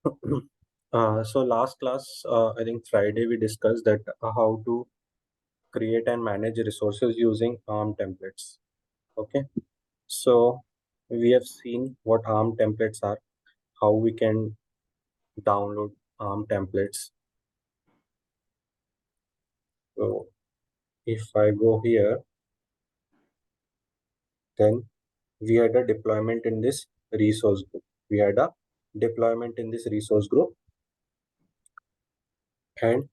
So last class, I think Friday, we discussed that how to create and manage resources using ARM templates. Okay, so we have seen what ARM templates are, how we can download ARM templates. So if I go here, then we had a deployment in this resource group. We had a deployment in this resource group, and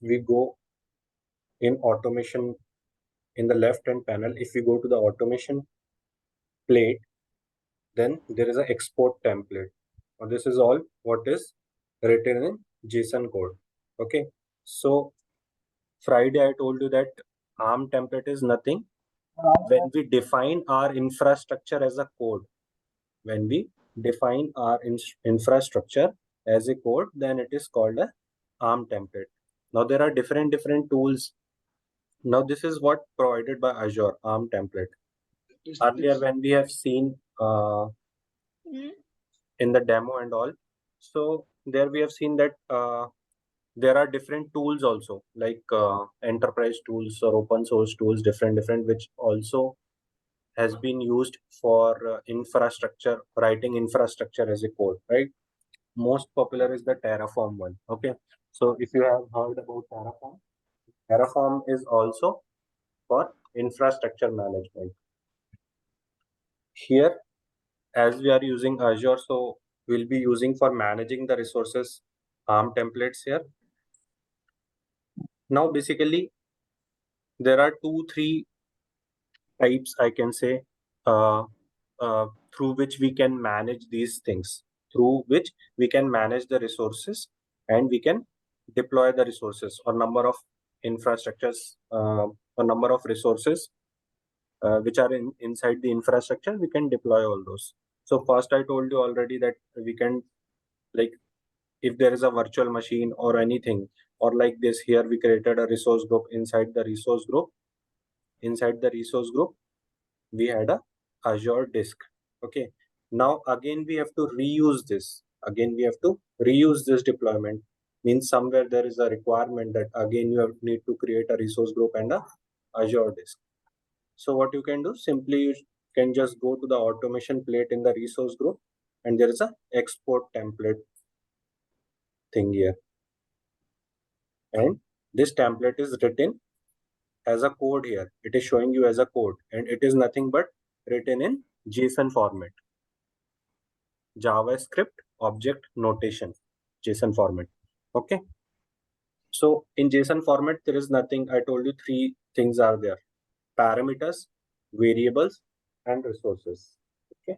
we go in automation in the left hand panel. If we go to the automation plate, then there is an export template. Now this is all what is written in JSON code. Okay, so Friday I told you that ARM template is nothing. When we define our infrastructure as a code, when we define our infrastructure as a code, then it is called a ARM template. Now there are different tools. Now this is what provided by Azure ARM template. Earlier when we have seen in the demo and all, so there we have seen that there are different tools also, like enterprise tools or open source tools, different which also has been used for infrastructure, writing infrastructure as a code, right? Most popular is the Terraform one. Okay, so if you have heard about Terraform is also for infrastructure management. Here, as we are using Azure, so we'll be using for managing the resources ARM templates here. Now basically there are 2-3 types, I can say, uh, through which we can manage these things, through which we can manage the resources, and we can deploy the resources or number of infrastructures, or number of resources which are inside the infrastructure. We can deploy all those. So first I told you already that we can, like, if there is a virtual machine or anything, or like this, here we created a resource group. Inside the resource group, we had a Azure disk. Okay, now again we have to reuse this. Deployment. Means somewhere there is a requirement that again need to create a resource group and a Azure disk. So what you can do, simply you can just go to the automation plate in the resource group, and there is a export template thing here, and this template is written as a code here. It is showing you as a code, and it is nothing but written in JSON format, JavaScript object notation, JSON format. Okay, so in JSON format there is nothing. I told you 3 things are there: parameters, variables, and resources. Okay,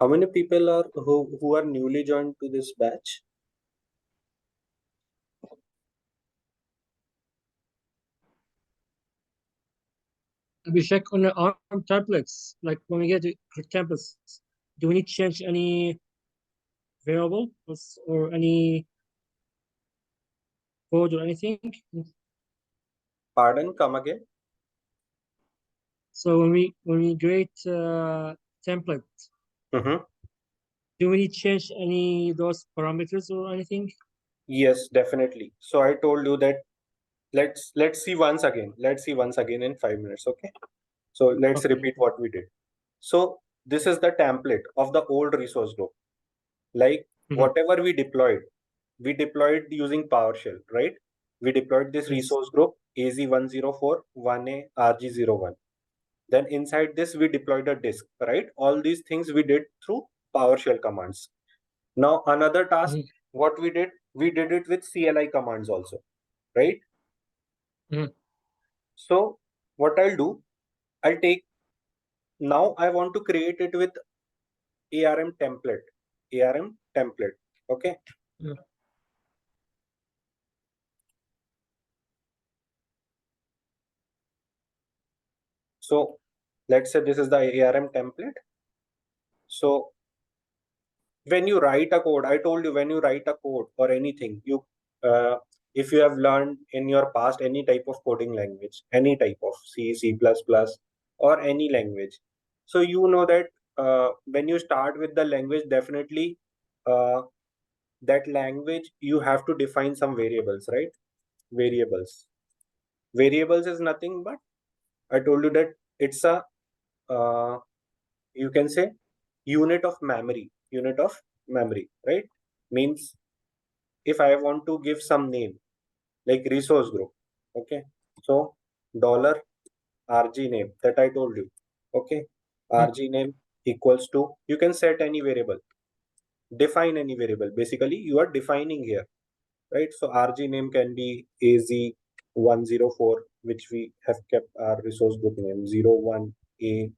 how many people are who are newly joined to this batch? We check on the ARM templates, like when we get to campus, do we need to change any variable or any code or anything? Pardon, come again. So when we create template, do we need to change any of those parameters or anything? Yes, definitely. So I told you that let's see once again. Let's see once again in 5 minutes. Okay. So let's Okay. repeat what we did. So this is the template of the old resource group. Like whatever we deployed using PowerShell, right? We deployed this Yes. resource group AZ104 1A RG01. Then inside this, we deployed a disk, right? All these things we did through PowerShell commands. Now, another task, what we did it with CLI commands also, right? So what I'll do, now I want to create it with ARM template, okay? So let's say this is the ARM template. So when you write a code, I told you, when you write a code or anything, if you have learned in your past any type of coding language, any type of C, C++, or any language, so you know that when you start with the language, definitely that language, you have to define some variables, right? Variables is nothing but, I told you that it's a you can say unit of memory, right? Means if I want to give some name like resource group, okay, so dollar $rg name, that I told you, okay, rg name equals to, you can set any variable, define any variable, basically you are defining here, right? So rg name can be az104, which we have kept our resource group name 01a,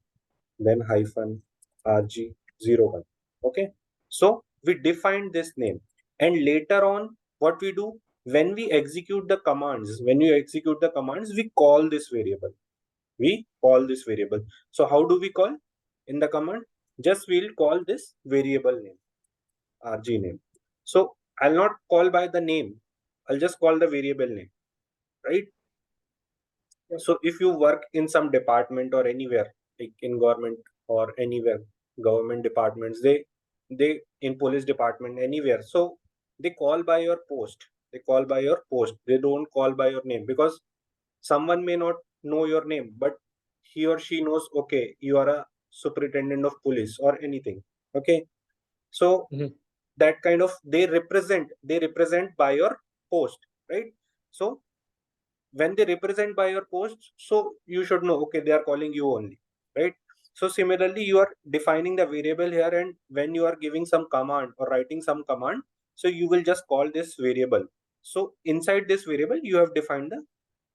then hyphen rg01, okay? So we defined this name, and later on what we do, when we execute the commands, we call this variable, so how do we call in the command? Just we'll call this variable name, rg name. So I'll not call by the name, I'll just call the variable name, right? So if you work in some department or anywhere, like in government or anywhere, government departments, they in police department, anywhere, so they call by your post, they don't call by your name, because someone may not know your name, but he or she knows, okay, you are a superintendent of police or anything, okay? So that kind of, they represent by your post, right? So when they represent by your post, so you should know, okay, they are calling you only, right? So similarly, you are defining the variable here, and when you are giving some command or writing some command, so you will just call this variable. So inside this variable, you have defined the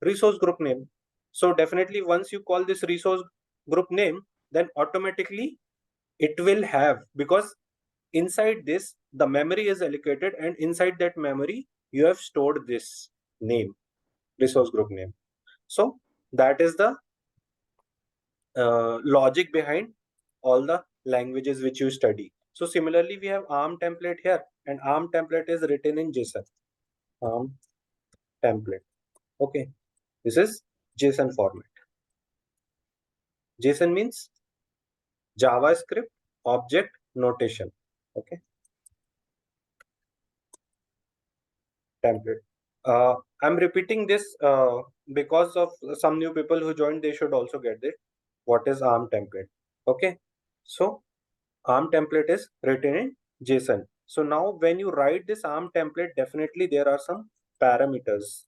resource group name. So definitely once you call this resource group name, then automatically it will have, because inside this the memory is allocated, and inside that memory you have stored this name, resource group name. So that is the logic behind all the languages which you study. So similarly, we have ARM template here, and ARM template is written in JSON. ARM template. Okay, this is JSON format. JSON means JavaScript Object Notation. Okay, template. I'm repeating this because of some new people who joined. They should also get it. What is ARM template? Okay, so ARM template is written in JSON. So now when you write this ARM template, definitely there are some parameters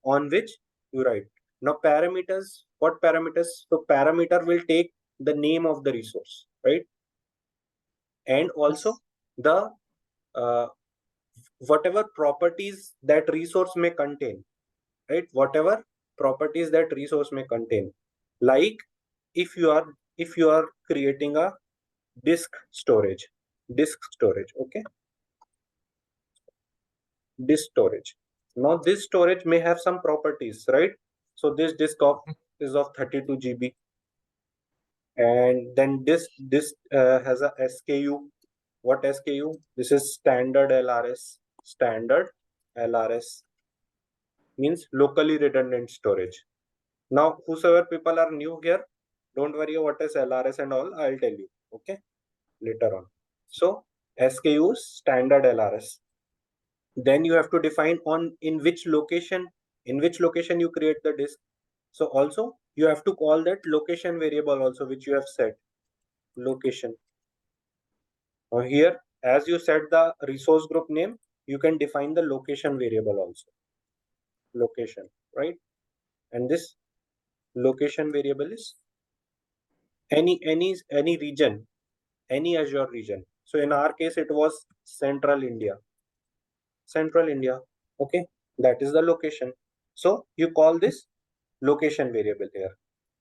on which you write. Now parameters, what parameters? So parameter will take the name of the resource, right? And also the whatever properties that resource may contain, right? Whatever properties that resource may contain. Like if you are creating a disk storage, okay, disk storage. Now this storage may have some properties, right? So this is of 32 GB, and then this has a SKU. What SKU? This is standard LRS means locally redundant storage. Now whosoever people are new here, don't worry what is LRS and all, I'll tell you, okay, later on. So SKU is standard LRS. Then you have to define on in which location you create the disk. So also you have to call that location variable also, which you have set, location. Now here, as you set the resource group name, you can define the location variable also, location, right? And this location variable is any region, any Azure region. So in our case, it was Central India. Okay, that is the location. So you call this location variable here.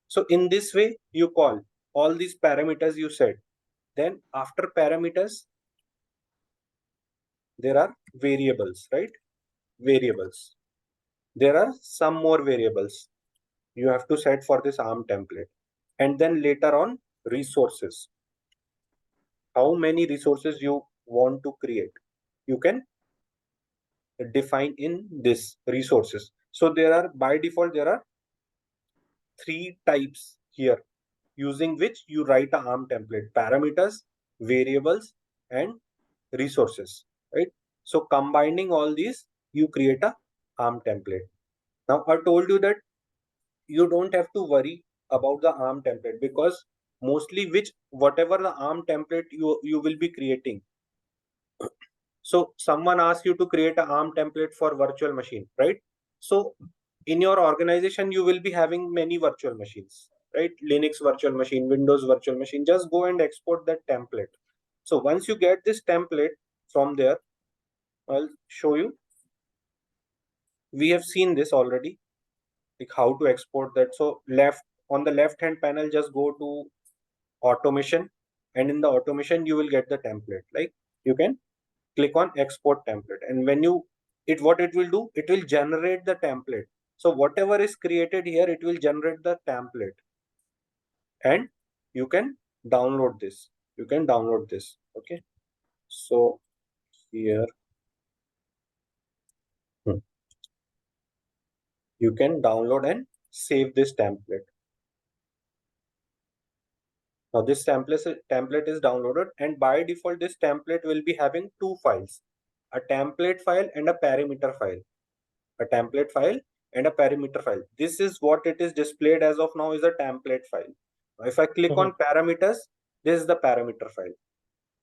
So in this way, you call all these parameters you said. Then after parameters, there are variables, right? Variables. There are some more variables you have to set for this ARM template. And then later on, resources. How many resources you want to create, you can define in this resources. So there are, by default, there are 3 types here using which you write a ARM template: parameters, variables, and resources, right? So combining all these, you create a ARM template. Now I told you that you don't have to worry about the ARM template, because mostly whatever the ARM template you will be creating. So someone asks you to create an ARM template for virtual machine, right? So in your organization, you will be having many virtual machines, right? Linux virtual machine, Windows virtual machine. Just go and export that template. So once you get this template from there, I'll show you. We have seen this already, like how to export that. So on the left hand panel, just go to automation, and in the automation you will get the template. Like you can click on export template, and when you what it will do, it will generate the template. So whatever is created here, it will generate the template, and you can download this. Okay, so here you can download and save this template. Now this template is downloaded, and by default this template will be having 2 files: a template file and a parameter file. A template file and a parameter file. This is what it is displayed as of now, is a template file. Now if I click on parameters, this is the parameter file.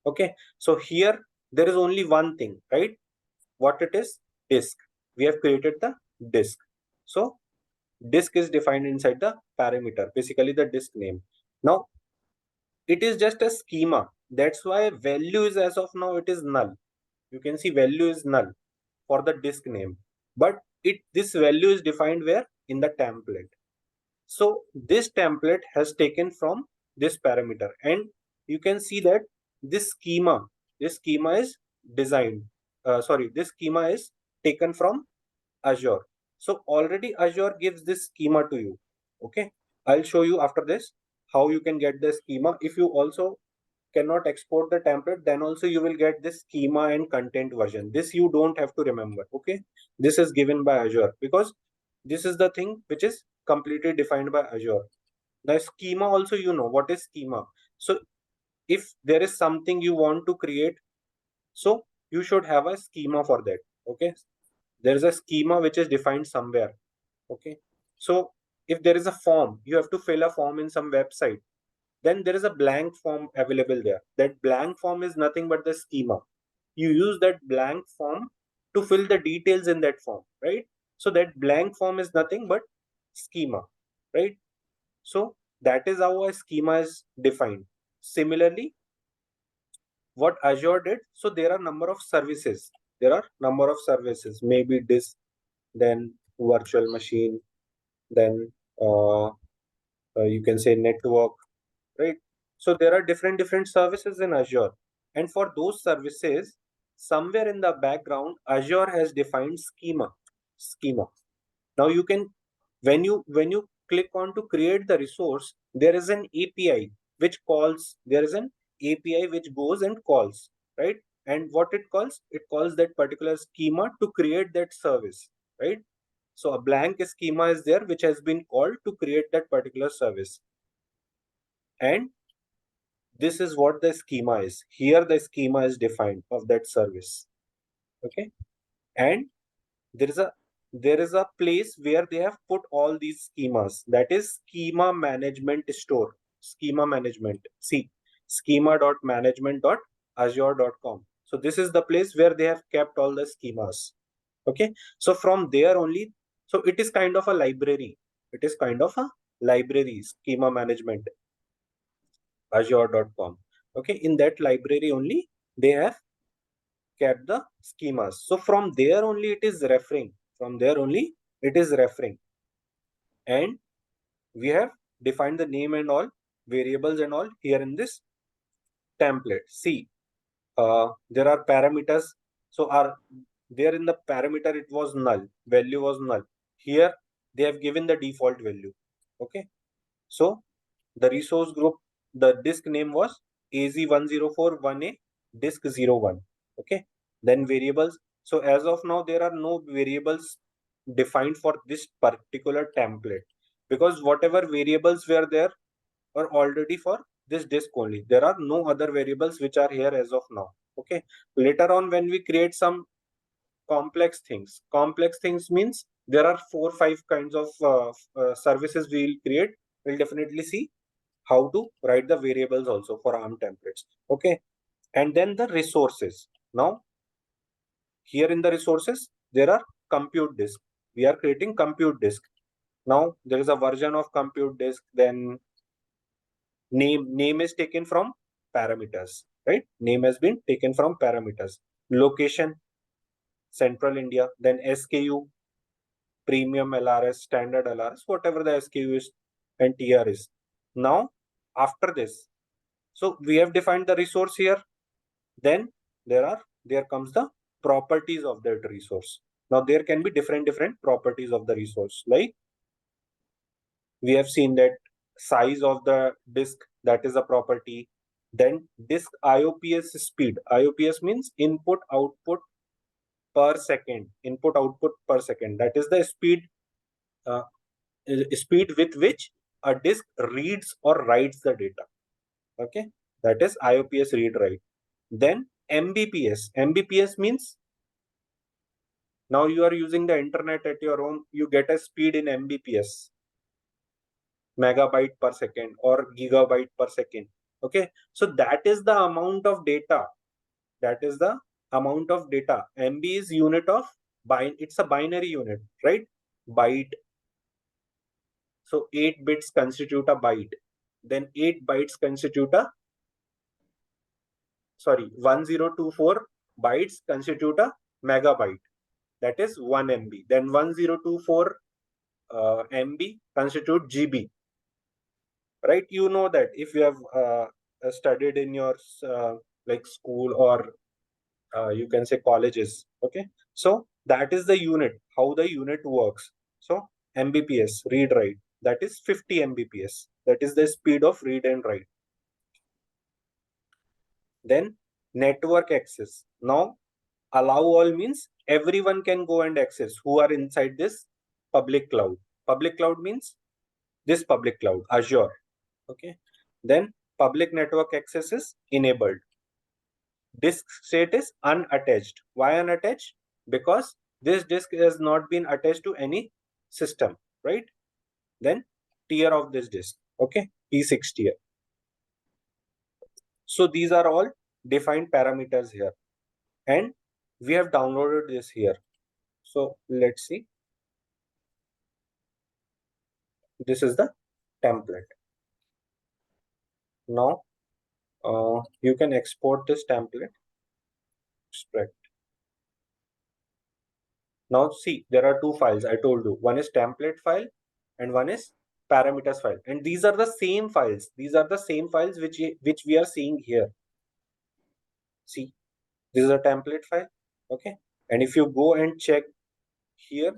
Okay, so here there is only one thing, right? What it is? Disk. We have created the disk. So disk is defined inside the parameter, basically the disk name. Now it is just a schema. That's why value is, as of now, it is null. You can see value is null for the disk name, but this value is defined where? In the template. So this template has taken from this parameter, and you can see that this schema is designed. This schema is taken from Azure. So already Azure gives this schema to you. Okay, I'll show you after this how you can get the schema. If you also cannot export the template, then also you will get this schema and content version. This you don't have to remember. Okay, this is given by Azure, because this is the thing which is completely defined by Azure. The schema also, you know what is schema. So if there is something you want to create, so you should have a schema for that. Okay, there is a schema which is defined somewhere. Okay, so if there is a form, you have to fill a form in some website, then there is a blank form available there. That blank form is nothing but the schema. You use that blank form to fill the details in that form, right? So that blank form is nothing but schema, right? So that is how a schema is defined. Similarly, what Azure did, so there are number of services. Maybe disk, then virtual machine, then you can say network, right? So there are different services in Azure, and for those services, somewhere in the background, Azure has defined schema. Now you can, when you click on to create the resource, there is an API which calls. There is an API which goes and calls, right? And what it calls? It calls that particular schema to create that service, right? So a blank schema is there which has been called to create that particular service. And this is what the schema is. Here the schema is defined of that service. Okay. And there is a place where they have put all these schemas. That is schema management store. Schema management. See, schema.management.azure.com. So this is the place where they have kept all the schemas. Okay. So from there only, so it is kind of a library. It is kind of a library, schema management, azure.com. Okay, in that library only they have kept the schemas. So from there only it is referring. From there only it is referring. And we have defined the name and all variables and all here in this template. See, there are parameters. So are there in the parameter it was null, value was null. Here they have given the default value. Okay, so the resource group, the disk name was AZ1041A disk 01. Okay, then variables. So as of now there are no variables defined for this particular template, because whatever variables were there are already for this disk only. There are no other variables which are here as of now. Okay, later on when we create some complex things means there are 4-5 kinds of services we will create. We'll definitely see how to write the variables also for ARM templates. Okay, and then the resources. Now here in the resources there are compute disk. We are creating compute disk. Now there is a version of compute disk. Then name is taken from parameters, right? Name has been taken from parameters. Location, Central India. Then SKU, premium LRS, standard LRS, whatever the SKU is and TR is. Now after this, so we have defined the resource here. Then there comes the properties of that resource. Now there can be different properties of the resource. Like we have seen that size of the disk, that is a property. Then disk IOPS speed. IOPS means input output per second. Input output per second. That is the speed with which a disk reads or writes the data. Okay, that is IOPS read write. Then MBPS. MBPS means now you are using the internet at your home, you get a speed in MBPS, megabyte per second or gigabyte per second. Okay, so that is the amount of data. That is the amount of data. MB is unit of it's a binary unit, right? Byte. So 8 bits constitute a byte. Then 8 bytes constitute a 1024 bytes constitute a megabyte. That is 1 MB. Then 1024 MB constitute GB. Right? You know that if you have studied in your like school or you can say colleges. Okay, so that is the unit, how the unit works. So MBPS, read write, that is 50 MBPS. That is the speed of read and write. Then network access. Now allow all means everyone can go and access who are inside this public cloud. Public cloud means this public cloud, Azure. Okay, then public network access is enabled. Disk state is unattached. Why unattached? Because this disk has not been attached to any system, right? Then tier of this disk, okay, P6 tier. So these are all defined parameters here, and we have downloaded this here. So let's see. This is the template. Now you can export this template. Extract. Now see, there are two files I told you. One is template file and one is parameters file. And these are the same files. These are the same files which we are seeing here. See, this is a template file. Okay. And if you go and check here,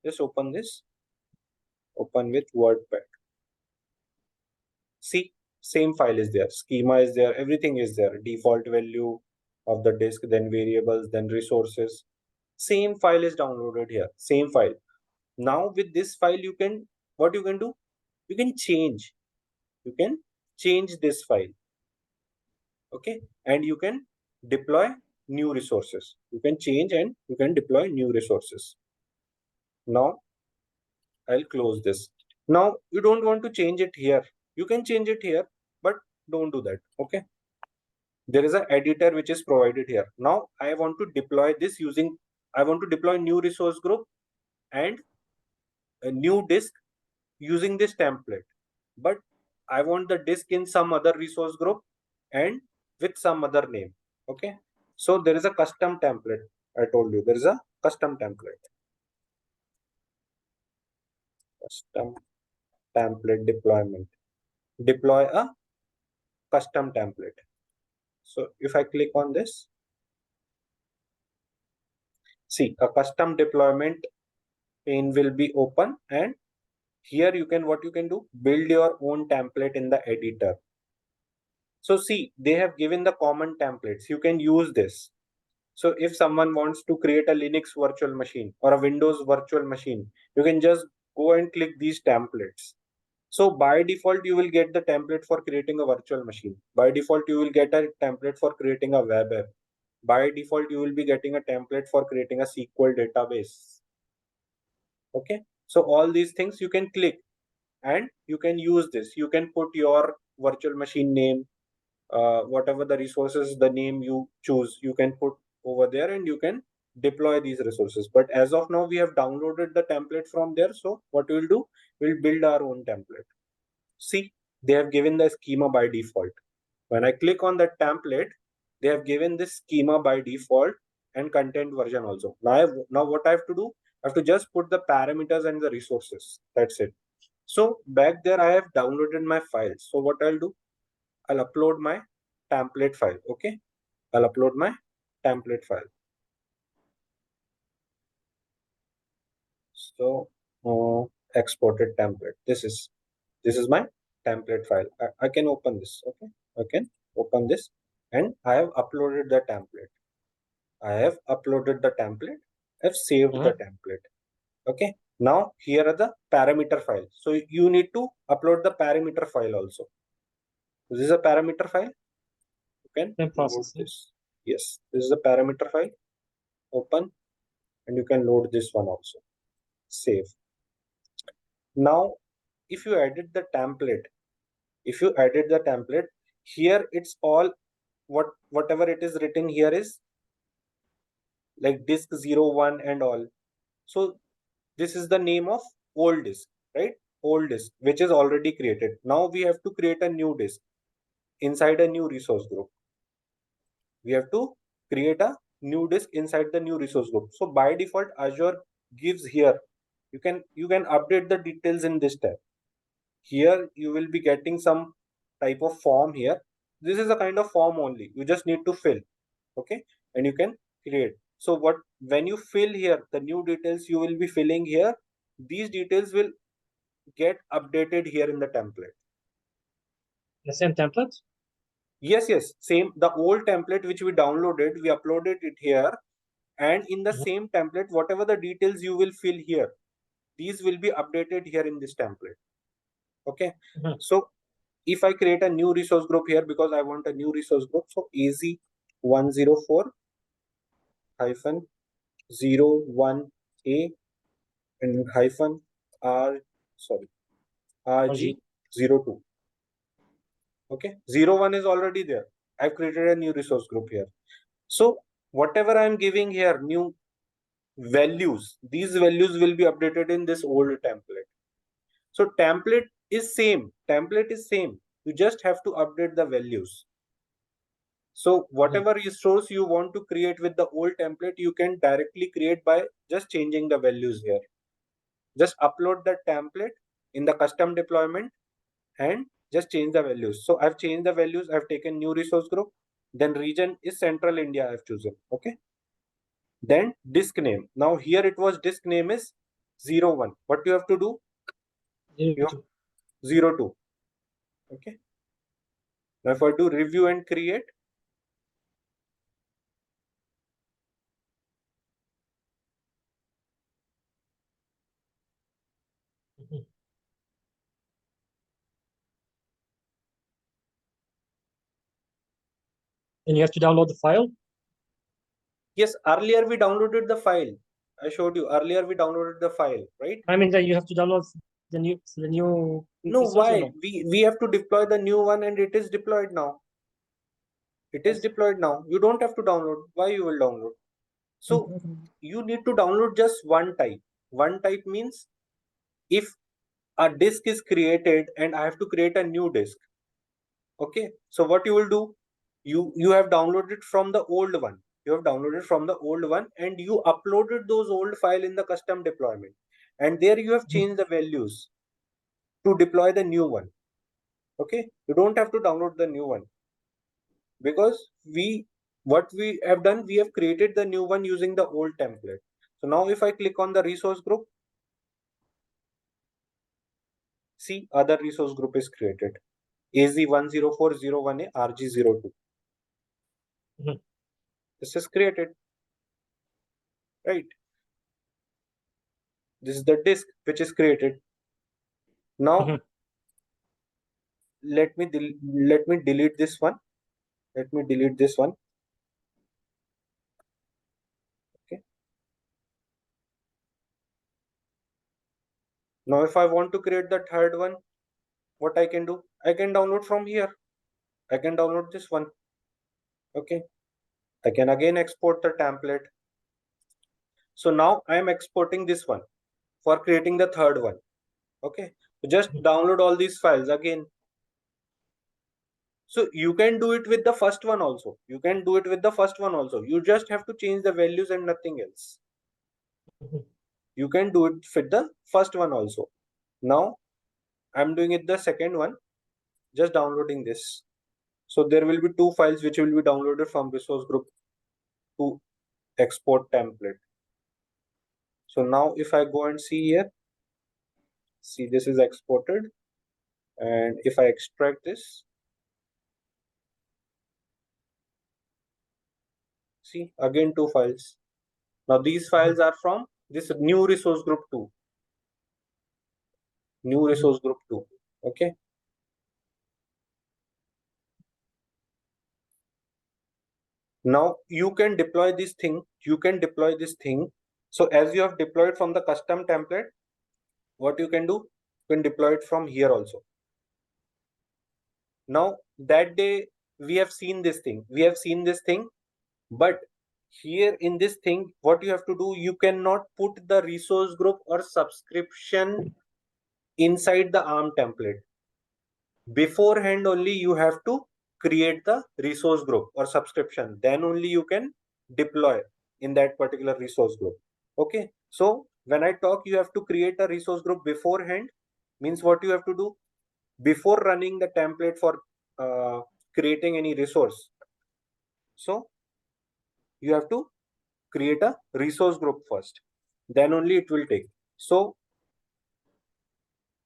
just open this. Open with WordPad. See, same file is there. Schema is there. Everything is there. Default value of the disk, then variables, then resources. Same file is downloaded here. Same file. Now with this file, what you can do? You can change this file. Okay, and you can deploy new resources. You can change and you can deploy new resources. Now I'll close this. Now you don't want to change it here. You can change it here, but don't do that. Okay, there is an editor which is provided here. Now I want to deploy this I want to deploy new resource group and a new disk using this template, but I want the disk in some other resource group and with some other name. Okay, so there is a custom template. I told you there is a custom template. Custom template deployment. Deploy a custom template. So if I click on this, see a custom deployment pane will be open, and here you can, what you can do, build your own template in the editor. So see, they have given the common templates. You can use this. So if someone wants to create a Linux virtual machine or a Windows virtual machine, you can just go and click these templates. So by default, you will get the template for creating a virtual machine. By default, you will get a template for creating a web app. By default, you will be getting a template for creating a SQL database. Okay, so all these things you can click and you can use this. You can put your virtual machine name, whatever the resources, the name you choose, you can put over there and you can deploy these resources. But as of now, we have downloaded the template from there. So what we'll do, we'll build our own template. See, they have given the schema by default. When I click on that template, they have given this schema by default and content version also. Now what I have to do, I have to just put the parameters and the resources. That's it. So back there, I have downloaded my files. So what I'll do, I'll upload my template file. Okay, I'll upload my template file. So exported template. This is my template file. I can open this. Okay, I can open this, and I have uploaded the template. I have uploaded the template. I've saved the template. Okay. Now here are the parameter files. So you need to upload the parameter file also. This is a parameter file. You can load this. Yes, this is a parameter file. Open, and you can load this one also. Save. Now, if you edit the template, here it's all whatever it is written here is like disk 01 and all. So this is the name of old disk, right? Old disk, which is already created. Now we have to create a new disk inside a new resource group. We have to create a new disk inside the new resource group. So by default, Azure gives here, you can update the details in this tab. Here you will be getting some type of form here. This is a kind of form only. You just need to fill. Okay, and you can create. So when you fill here the new details you will be filling here, these details will get updated here in the template. The same template? Yes, same. The old template which we downloaded, we uploaded it here, and in the same template, whatever the details you will fill here, these will be updated here in this template. Okay, so if I create a new resource group here, because I want a new resource group, so AZ104 hyphen 01A and hyphen RG02. Okay, 01 is already there. I've created a new resource group here. So whatever I'm giving here, new values, these values will be updated in this old template. So template is same. You just have to update the values. So whatever resource you want to create with the old template, you can directly create by just changing the values here. Just upload the template in the custom deployment and just change the values. So I've changed the values. I've taken new resource group. Then region is Central India I've chosen. Okay. Then disk name. Now here it was disk name is 01. What you have to do? 02. Okay. Now if I do review and create, and you have to download the file? Yes, earlier we downloaded the file. I showed you earlier we downloaded the file, right? I mean that you have to download the new no, why? We have to deploy the new one and it is deployed now. It is deployed now. You don't have to download. Why you will download? So you need to download just one type. One type means if a disk is created and I have to create a new disk. Okay, so what you will do, you have downloaded from the old one. You have downloaded from the old one and you uploaded those old file in the custom deployment, and there you have changed the values to deploy the new one. Okay, you don't have to download the new one, because what we have done, we have created the new one using the old template. So now if I click on the resource group, see, other resource group is created, AZ10401A RG02. Mhm. This is created, right? This is the disk which is created. Now Mhm. let me delete this one. Let me delete this one. Okay. Now if I want to create the third one, what I can do? I can download from here. I can download this one. Okay. I can again export the template. So now I am exporting this one for creating the third one. Okay. So just download all these files again. So you can do it with the first one also. You can do it with the first one also. You just have to change the values and nothing else. Mhm. You can do it with the first one also. Now I'm doing it the second one, just downloading this. So there will be two files which will be downloaded from resource group to export template. So now if I go and see here, see, this is exported, and if I extract this, see, again two files. Now these files are from this new resource group 2. New resource group 2. Okay. Now you can deploy this thing. You can deploy this thing. So as you have deployed from the custom template, what you can do? You can deploy it from here also. Now that day we have seen this thing. We have seen this thing, but here in this thing, what you have to do, you cannot put the resource group or subscription inside the ARM template. Beforehand only you have to create the resource group or subscription, then only you can deploy in that particular resource group. Okay, so when I talk you have to create a resource group beforehand, means what you have to do before running the template for creating any resource. So you have to create a resource group first, then only it will take. So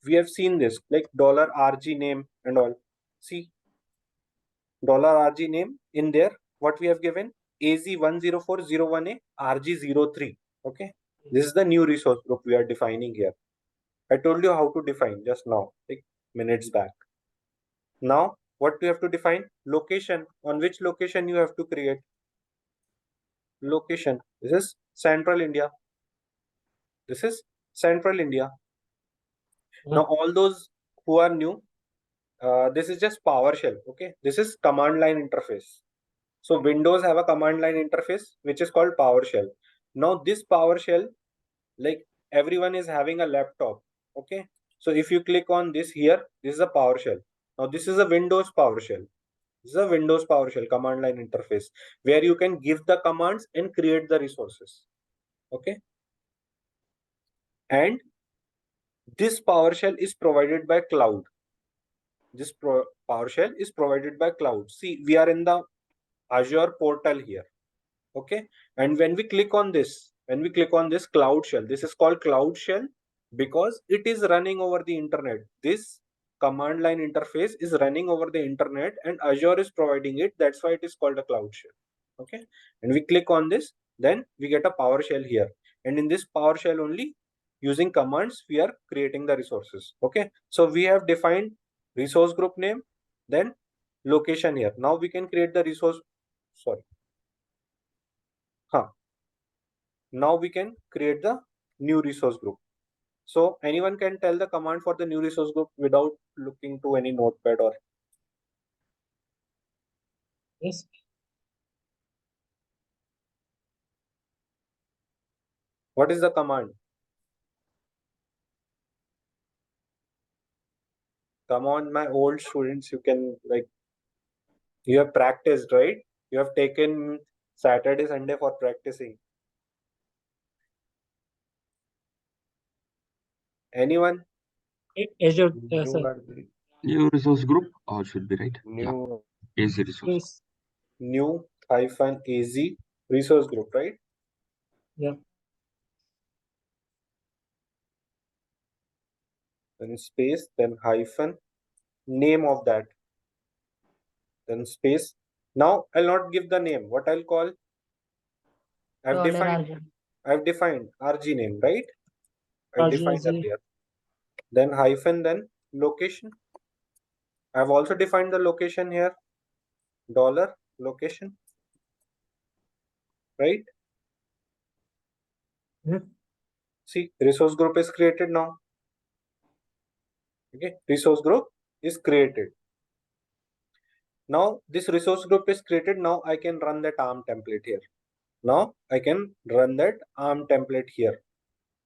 we have seen this like $rg name and all. See, $rg name in there, what we have given, AZ10401A RG03. Okay, this is the new resource group we are defining here. I told you how to define just now, like minutes back. Now what you have to define? Location. On which location you have to create? Location. This is Central India. This is Central India. Now all those who are new, this is just PowerShell. Okay, this is command line interface. So Windows have a command line interface which is called PowerShell. Now this PowerShell, like everyone is having a laptop. Okay, so if you click on this here, this is a PowerShell. Now this is a Windows PowerShell. This is a Windows PowerShell command line interface where you can give the commands and create the resources. Okay, and this PowerShell is provided by cloud. This PowerShell is provided by cloud. See, we are in the Azure portal here. Okay, and when we click on this, Cloud Shell, this is called Cloud Shell because it is running over the internet. This command line interface is running over the internet and Azure is providing it. That's why it is called a Cloud Shell. Okay, and we click on this, then we get a PowerShell here, and in this PowerShell only, using commands, we are creating the resources. Okay, so we have defined resource group name, then location here. Now we can create the resource. Sorry. Huh. Now we can create the new resource group. So anyone can tell the command for the new resource group without looking to any notepad or Yes. what is the command? Come on, my old students, you can like, you have practiced, right? You have taken Saturday, Sunday for practicing. Anyone? Azure, New sir. library. New resource group, or should be right? New Easy resource. Yes. new hyphen AZ resource group, right? Yeah. Then space, then hyphen, name of that, then space. Now I'll not give the name. What I'll call? I've defined RG name, right? I defined RGZ. earlier. Then hyphen, then location. I've also defined the location here. Dollar location, right? Mhm. See, resource group is created now. Okay, resource group is created. Now this resource group is created. Now I can run that ARM template here. Now I can run that ARM template here.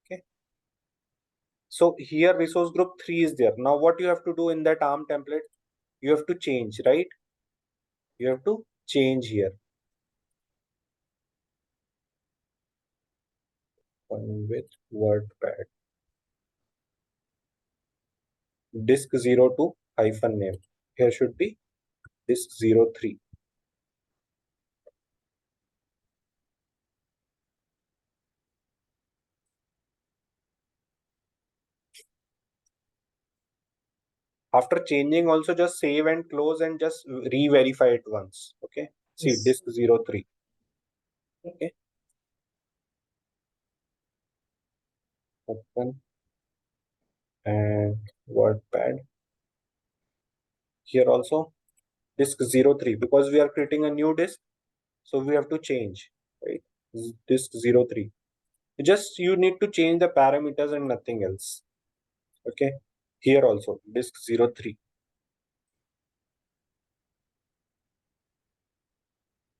Okay. So here resource group 3 is there. Now what you have to do in that ARM template, you have to change, right? You have to change here. One with WordPad. Disk02 hyphen name. Here should be disk03. After changing, also just save and close and just re-verify it once. Okay. See, Yes. disk03. Okay. Open and WordPad. Here also disk03, because we are creating a new disk, so we have to change, right? Disk03. Just you need to change the parameters and nothing else. Okay. Here also disk03.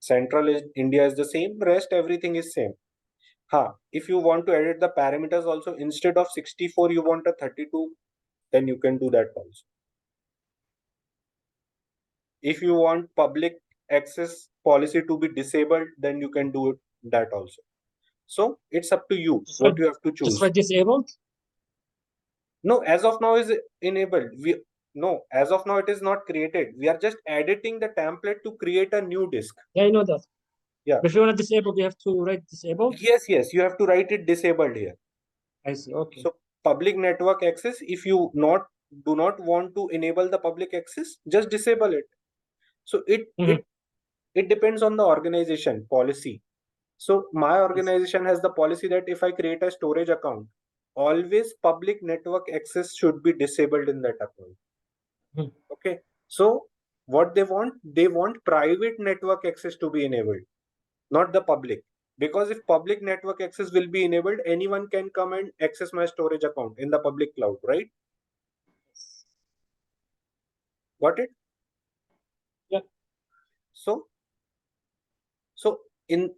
Central is India is the same, rest everything is same. If you want to edit the parameters also, instead of 64 you want a 32, then you can do that also. If you want public access policy to be disabled, then you can do that also. So it's up to you what you have to choose. Just for disabled? No, as of now is enabled. As of now it is not created. We are just editing the template to create a new disk. Yeah, I know that. Yeah. But if you want to disable, you have to write disabled? Yes, you have to write it disabled here. I see, okay. So public network access, if you do not want to enable the public access, just disable it. So it depends on the organization policy. So my organization has the policy that if I create a storage account, always public network access should be disabled in that account. Okay. So what they want private network access to be enabled, not the public. Because if public network access will be enabled, anyone can come and access my storage account in the public cloud, right? Got it? Yeah. So in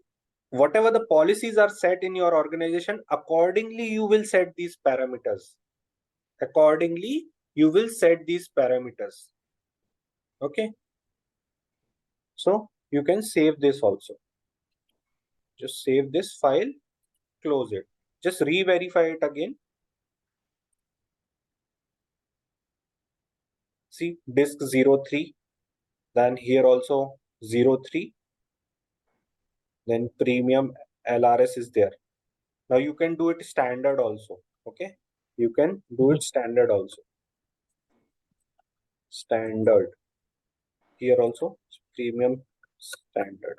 whatever the policies are set in your organization, accordingly you will set these parameters. Accordingly, you will set these parameters. Okay. So you can save this also. Just save this file, close it. Just re-verify it again. See, disk03. Then here also 03. Then premium LRS is there. Now you can do it standard also. Okay. You can do it standard also. Standard. Here also premium standard.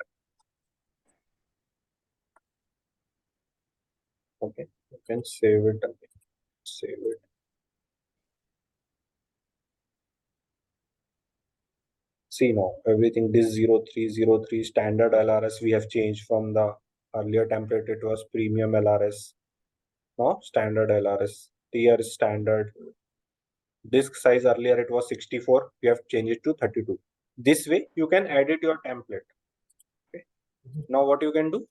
Okay. You can save it again. Save it. See now everything disk0303 standard LRS we have changed from the earlier template. It was premium LRS. Now standard LRS. Tier is standard. Disk size earlier it was 64. We have changed it to 32. This way you can edit your template. Okay. Now what you can do?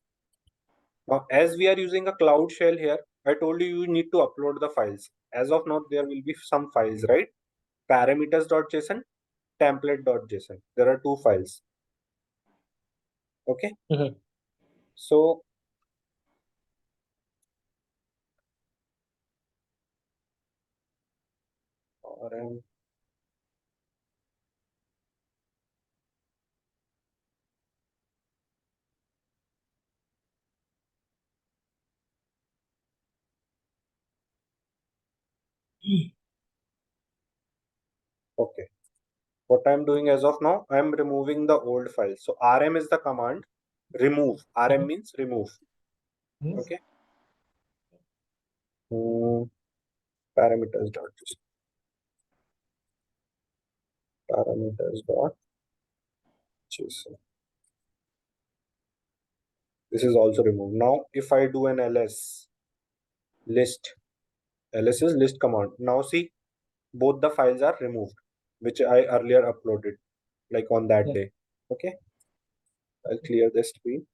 Now as we are using a cloud shell here, I told you need to upload the files. As of now there will be some files, right? parameters.json, template.json. There are two files. Okay. Mhm. So RM okay. What I'm doing as of now, I'm removing the old file. So RM is the command remove. RM means remove. Okay. Parameters.json. Parameters.json. This is also removed. Now, if I do an ls list, ls is list command. Now see, both the files are removed, which I earlier uploaded, like on that Yeah. day. Okay. I'll clear the screen.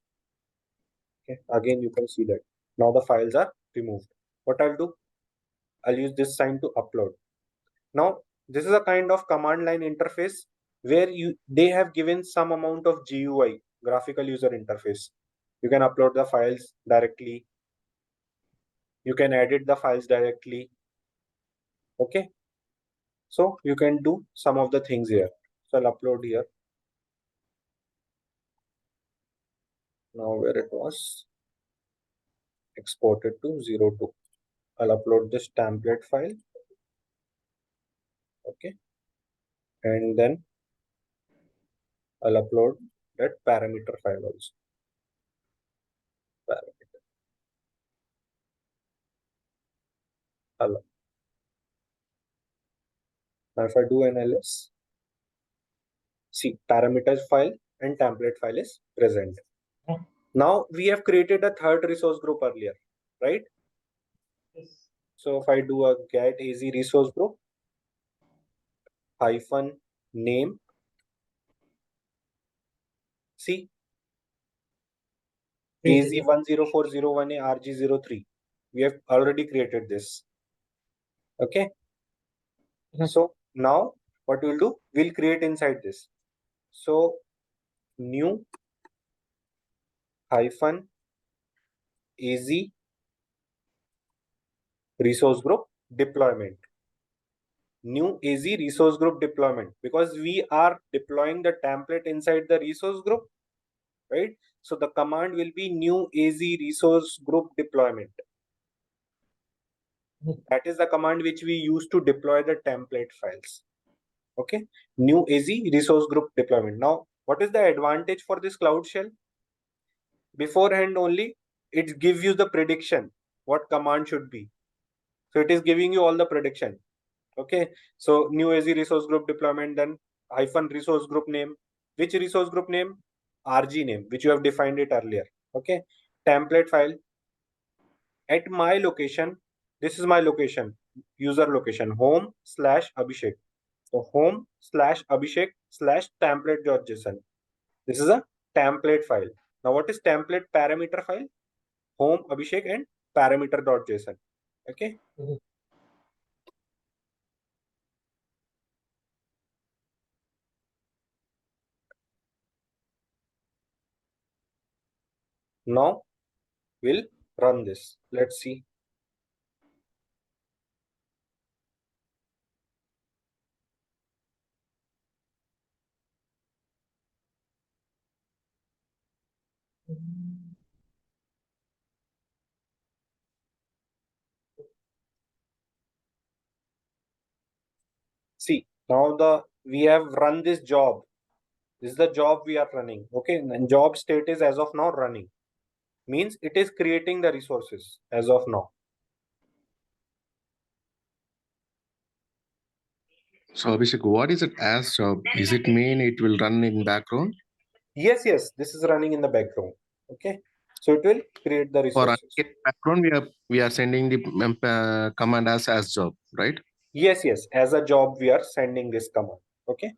Okay. Again, you can see that now the files are removed. What I'll do, I'll use this sign to upload. Now, this is a kind of command line interface where they have given some amount of GUI, graphical user interface. You can upload the files directly. You can edit the files directly. Okay. So you can do some of the things here. So I'll upload here. Now where it was exported to 02. I'll upload this template file. Okay. And then I'll upload that parameter file also. Parameter. Now if I do an ls, see parameters file and template file is present. Now we have created a third resource group earlier, right? Yes. So if I do a get az resource group hyphen name, see az10401a rg03, we have already created this. Okay. So now what we'll do, we'll create inside this. So new hyphen az resource group deployment. New az resource group deployment, because we are deploying the template inside the resource group, right? So the command will be new az resource group deployment. That is the command which we use to deploy the template files. Okay, new az resource group deployment. Now, what is the advantage for this Cloud Shell? Beforehand only, it gives you the prediction what command should be. So it is giving you all the prediction. Okay, so new az resource group deployment, then hyphen resource group name. Which resource group name? RG name, which you have defined it earlier. Okay, template file. At my location, this is my location, user location, home/Abhishek. So home/Abhishek/template.json. This is a template file. Now what is template parameter file? Home, Abhishek, and parameter.json. Okay. Now we'll run this. Let's see. See, now we have run this job. This is the job we are running. Okay, and job state is as of now running. Means it is creating the resources as of now. So Abhishek, what is it as job? Is it mean it will run in background? Yes, this is running in the background. Okay, so it will create the For resources. background, we are sending the command as job, right? Yes, as a job we are sending this command. Okay.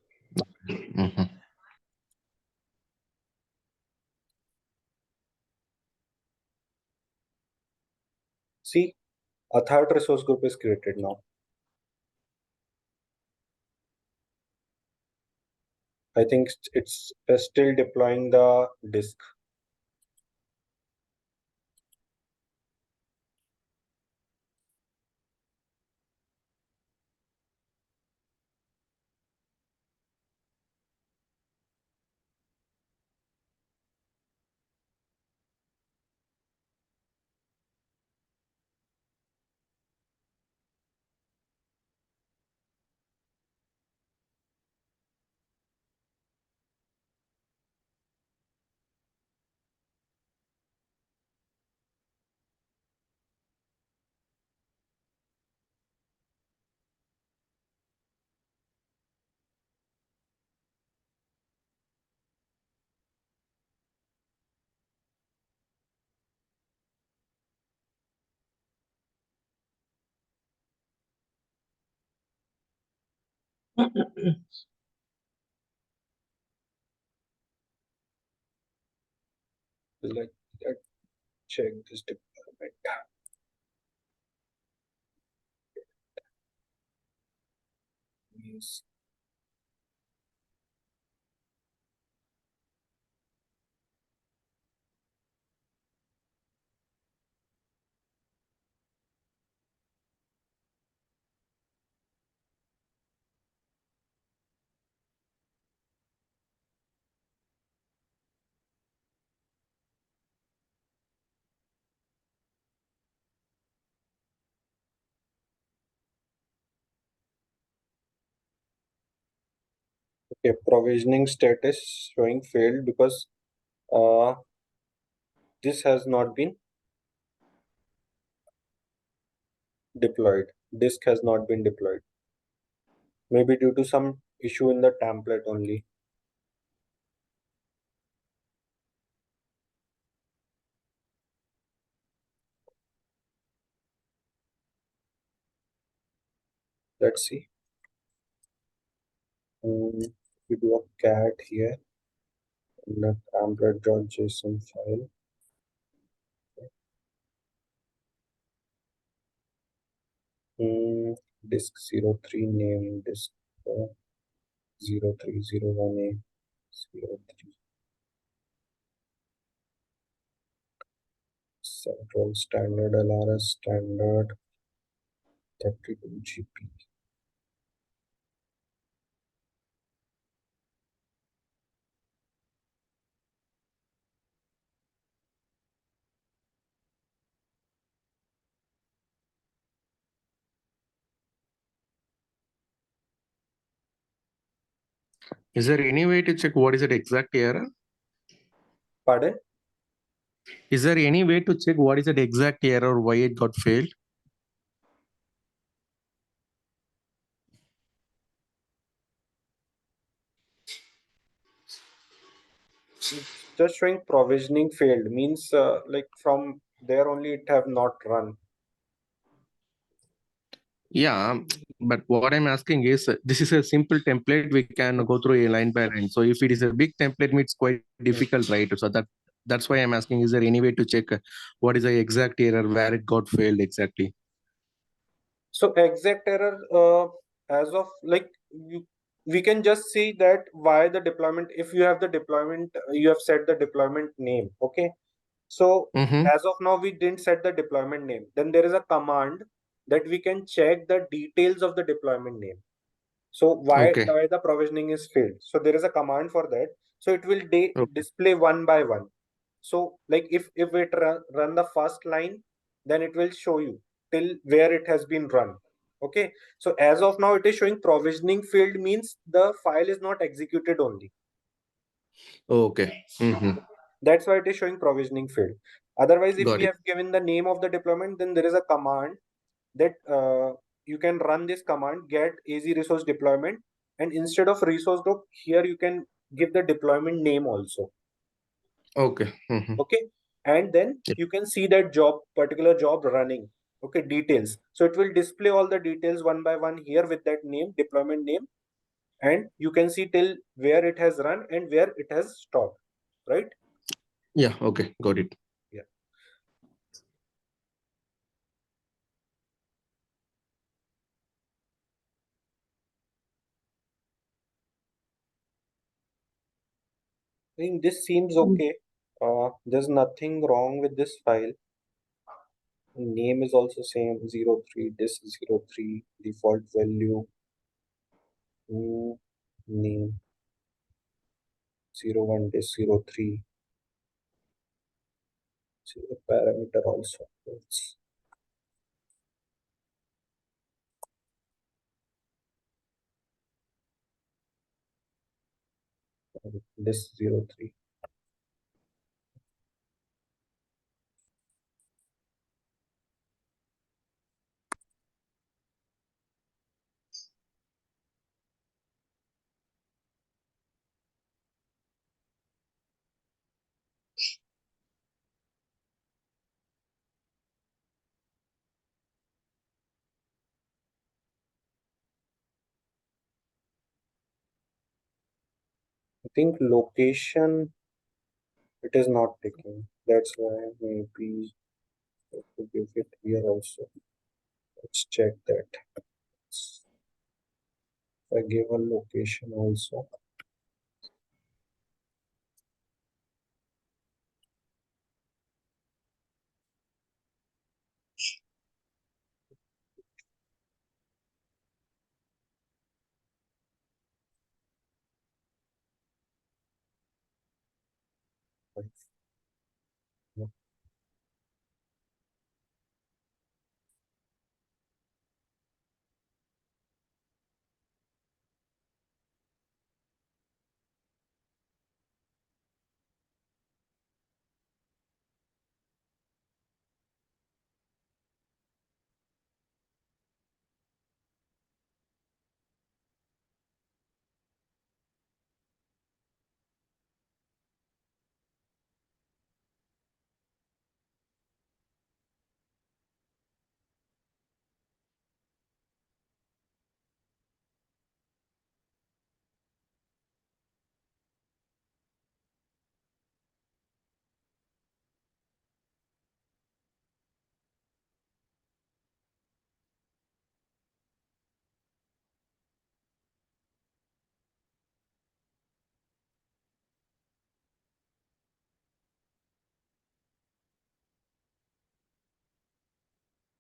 See, a third resource group is created now. I think it's still deploying the disk. Let's check this deployment. Yes. Okay, provisioning status showing failed because uh, this has not been deployed. Disk has not been deployed. Maybe due to some issue in the template only. Let's see. We do a cat here in the template.json file. Disk 03 name disk 0301A 03 central standard LRS standard 32 GB. Is there any way to check what is the exact error? Pardon? Is there any way to check what is the exact error, why it got failed? It's just showing provisioning failed means like from there only it have not run. Yeah, but what I'm asking is this is a simple template. We can go through a line by line. So if it is a big template, it's quite difficult, right? So that's why I'm asking, is there any way to check what is the exact error, where it got failed exactly? So exact error as of like we can just see that why the deployment, if you have the deployment, you have set the deployment name. Okay. So Mm-hmm. as of now, we didn't set the deployment name. Then there is a command that we can check the details of the deployment name. So Okay. why the provisioning is failed. So there is a command for that. So it will Okay. display one by one. So like if it run the first line, then it will show you till where it has been run. Okay. So as of now, it is showing provisioning failed means the file is not executed only. Okay. Mm-hmm. That's why it is showing provisioning failed. Otherwise, if Got we it. have given the name of the deployment, then there is a command that you can run this command get az resource deployment, and instead of resource group here you can give the deployment name also. Okay. Mm-hmm. Okay, and then Yeah. you can see that particular job running. Okay, details. So it will display all the details one by one here with that name, deployment name, and you can see till where it has run and where it has stopped, right? Yeah. Okay. Got it. Yeah. I think this seems okay. There's nothing wrong with this file. Name is also same 03 disk 03 default value. Name 01 disk 03. See the parameter also. Disk 03. I think location it is not taking. That's why maybe I have to give it here also. Let's check that. If I give a location also.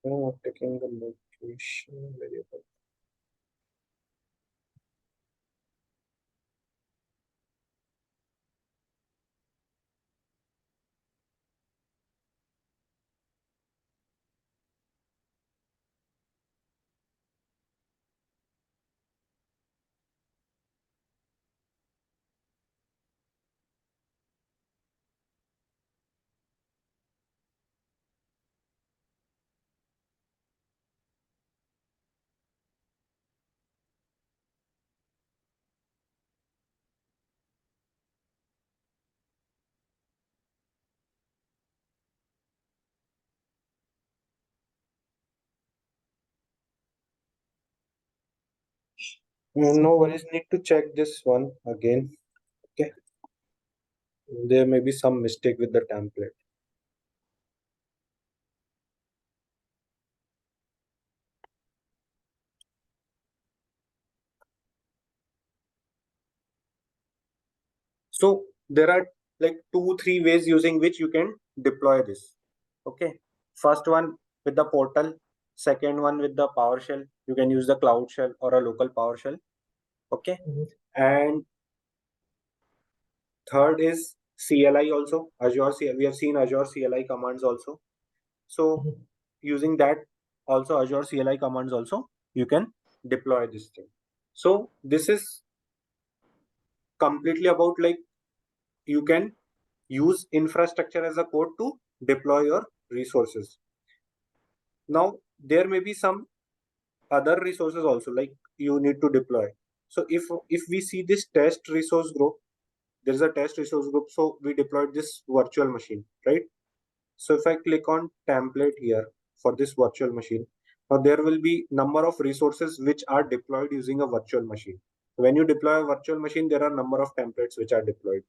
I'm not taking the location variable. No worries, need to check this one again. Okay. There may be some mistake with the template. So there are like 2-3 ways using which you can deploy this. Okay. First one with the portal, second one with the PowerShell. You can use the Cloud Shell or a local PowerShell. Okay. And third is CLI also. Azure CLI. We have seen Azure CLI commands also. So using that also Azure CLI commands also, you can deploy this thing. So this is completely about like you can use infrastructure as a code to deploy your resources. Now there may be some other resources also like you need to deploy. So if we see this test resource group, there is a test resource group. So we deployed this virtual machine, right? So if I click on template here for this virtual machine, now there will be number of resources which are deployed using a virtual machine. When you deploy a virtual machine, there are number of templates which are deployed.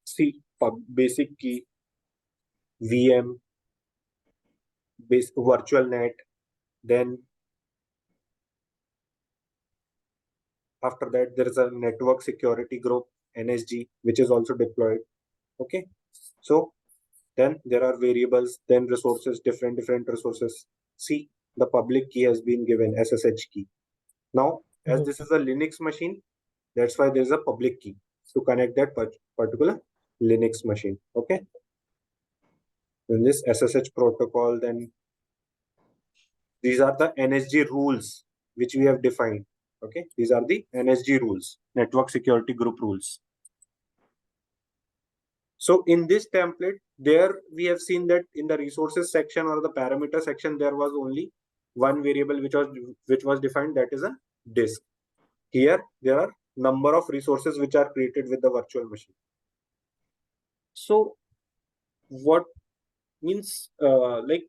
See, basic key, VM, virtual net, then after that there is a network security group, NSG, which is also deployed. Okay, so then there are variables, then resources, different resources. See, the public key has been given, SSH key. Now, as this is a Linux machine, that's why there's a public key to connect that particular Linux machine. Okay. Then this SSH protocol, then these are the NSG rules which we have defined. Okay, these are the NSG rules, network security group rules. So in this template, there we have seen that in the resources section or the parameter section, there was only one variable which was defined, that is a disk. Here there are number of resources which are created with the virtual machine. So what means like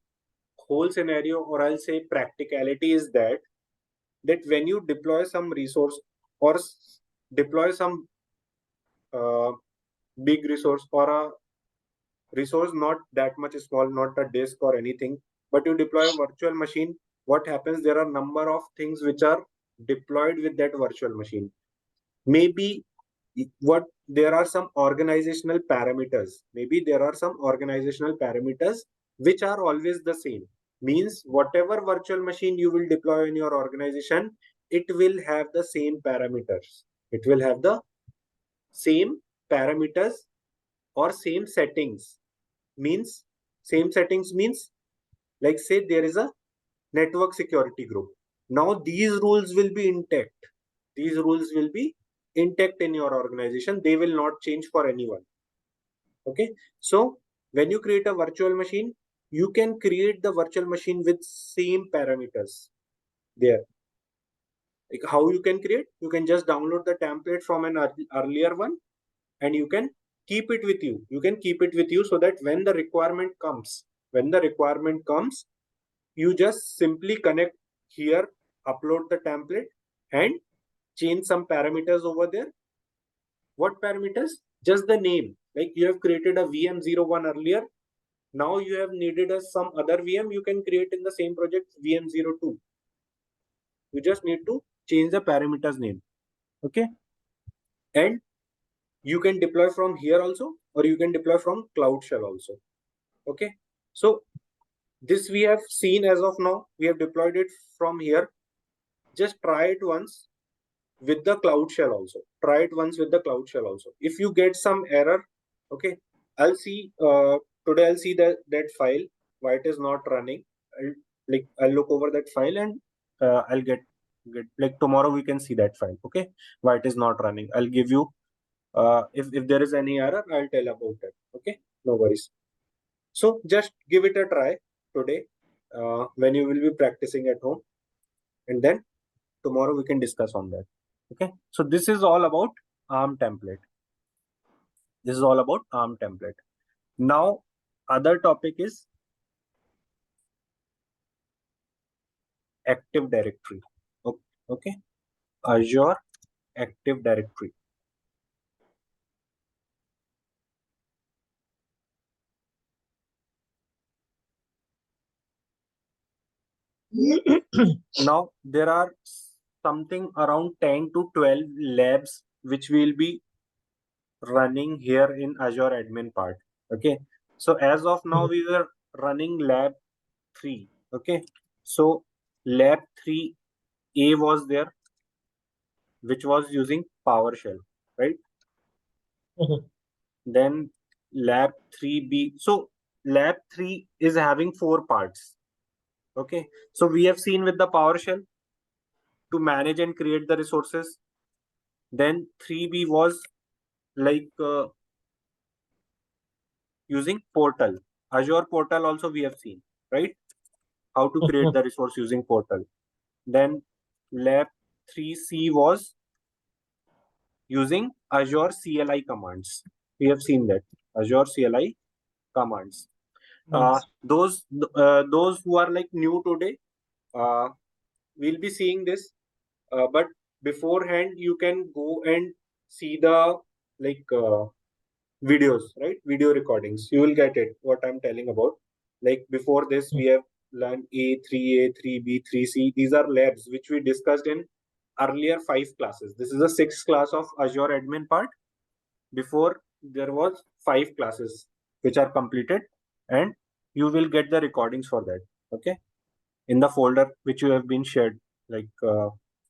whole scenario, or I'll say practicality, is that when you deploy some resource or deploy some big resource or a resource not that much small, not a disk or anything, but you deploy a virtual machine, what happens? There are number of things which are deployed with that virtual machine. Maybe there are some organizational parameters. Maybe there are some organizational parameters which are always the same. Means whatever virtual machine you will deploy in your organization, it will have the same parameters. It will have the same parameters or same settings. Means same settings means, like say there is a network security group. Now these rules will be intact. These rules will be intact in your organization. They will not change for anyone. Okay. So when you create a virtual machine, you can create the virtual machine with same parameters there. Like how you can create? You can just download the template from an earlier one and you can keep it with you. You can keep it with you so that when the requirement comes, you just simply connect here, upload the template and change some parameters over there. What parameters? Just the name. Like you have created a VM01 earlier. Now you have needed some other VM. You can create in the same project VM02. You just need to change the parameters name. Okay. And you can deploy from here also, or you can deploy from Cloud Shell also. Okay. So this we have seen as of now. We have deployed it from here. Just try it once with the Cloud Shell also. Try it once with the Cloud Shell also. If you get some error, okay, I'll see today. I'll see that file why it is not running. I'll look over that file and I'll get like tomorrow we can see that file. Okay, why it is not running. I'll give you if there is any error, I'll tell about it. Okay, no worries. So just give it a try today when you will be practicing at home, and then tomorrow we can discuss on that. Okay, so this is all about ARM template. This is all about ARM template. Now, other topic is Active Directory. Okay, Azure Active Directory. Now, there are something around 10 to 12 labs which will be running here in Azure admin part. Okay, so as of now we were running lab 3. Okay, so lab 3A was there, which was using PowerShell, right? Then lab 3B. So lab 3 is having 4 parts. Okay, so we have seen with the PowerShell to manage and create the resources. Then 3B was like using portal. Azure portal also we have seen, right? How to create the resource using portal. Then lab 3C was using Azure CLI commands. We have seen that Azure CLI commands. Those who are like new today, we'll be seeing this, but beforehand you can go and see the like videos, right? Video recordings. You will get it what I'm telling about. Like before this, we have learned A, 3A, 3B, 3C. These are labs which we discussed in earlier 5 classes. This is the 6th class of Azure admin part. before there was 5 classes which are completed, and you will get the recordings for that. Okay, in the folder which you have been shared, like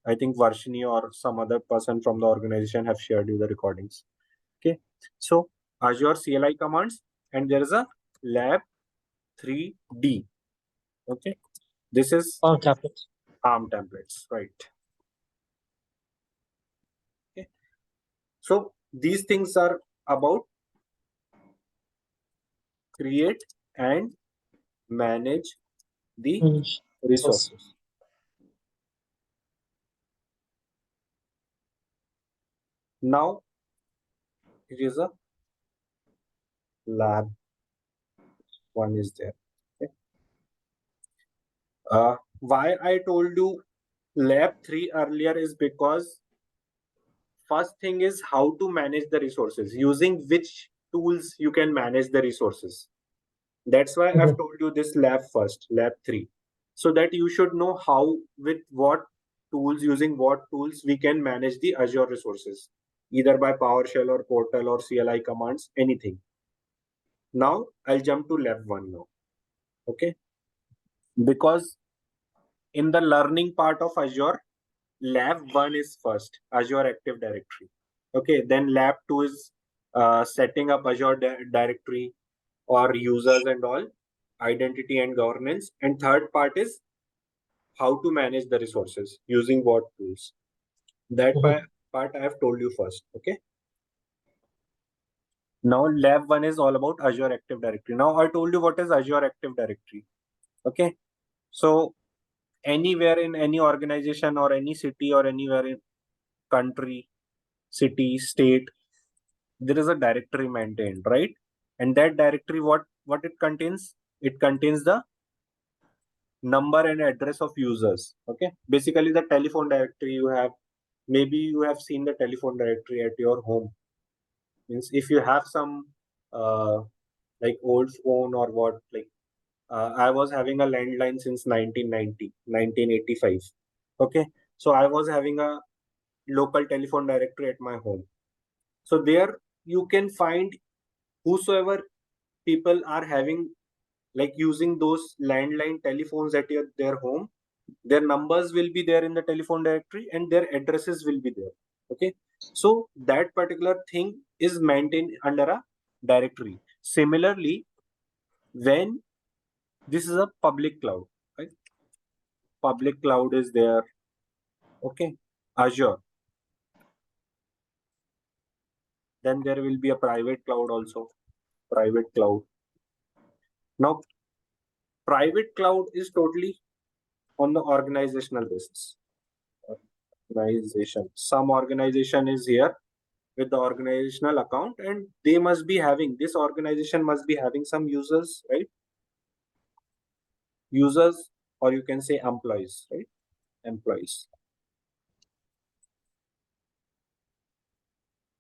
I think Varshini or some other person from the organization have shared you the recordings. Okay, so Azure CLI commands, and there is a lab 3D. Okay, this is ARM template. ARM templates, right? Okay, so these things are about create and manage the resources. Now it is a lab one is there. Okay. Why I told you lab 3 earlier is because first thing is how to manage the resources, using which tools you can manage the resources. That's why I've told you this lab first, lab 3, so that you should know how, with what tools, using what tools we can manage the Azure resources, either by PowerShell or Portal or CLI commands, anything. Now I'll jump to lab 1 now. Okay, because in the learning part of Azure, lab 1 is first, Azure Active Directory. Okay, then lab 2 is setting up Azure directory or users and all, identity and governance, and third part is how to manage the resources, using what tools. That part I have told you first. Okay, now lab 1 is all about Azure Active Directory. Now I told you what is Azure Active Directory. Okay, so anywhere in any organization or any city or anywhere in country, city, state, there is a directory maintained, right? And that directory, what it contains? It contains the number and address of users. Okay, basically the telephone directory you have. Maybe you have seen the telephone directory at your home. Means if you have some like old phone or what, like I was having a landline since 1985. Okay, so I was having a local telephone directory at my home. So there you can find whosoever people are having, like using those landline telephones at their home, their numbers will be there in the telephone directory and their addresses will be there. Okay, so that particular thing is maintained under a directory. Similarly, when this is a public cloud, right? Public cloud is there. Okay, Azure. Then there will be a private cloud also. Private cloud. Now, private cloud is totally on the organizational basis. Organization. Some organization is here with the organizational account, and they must be having, this organization must be having some users, right? Users, or you can say employees, right? Employees.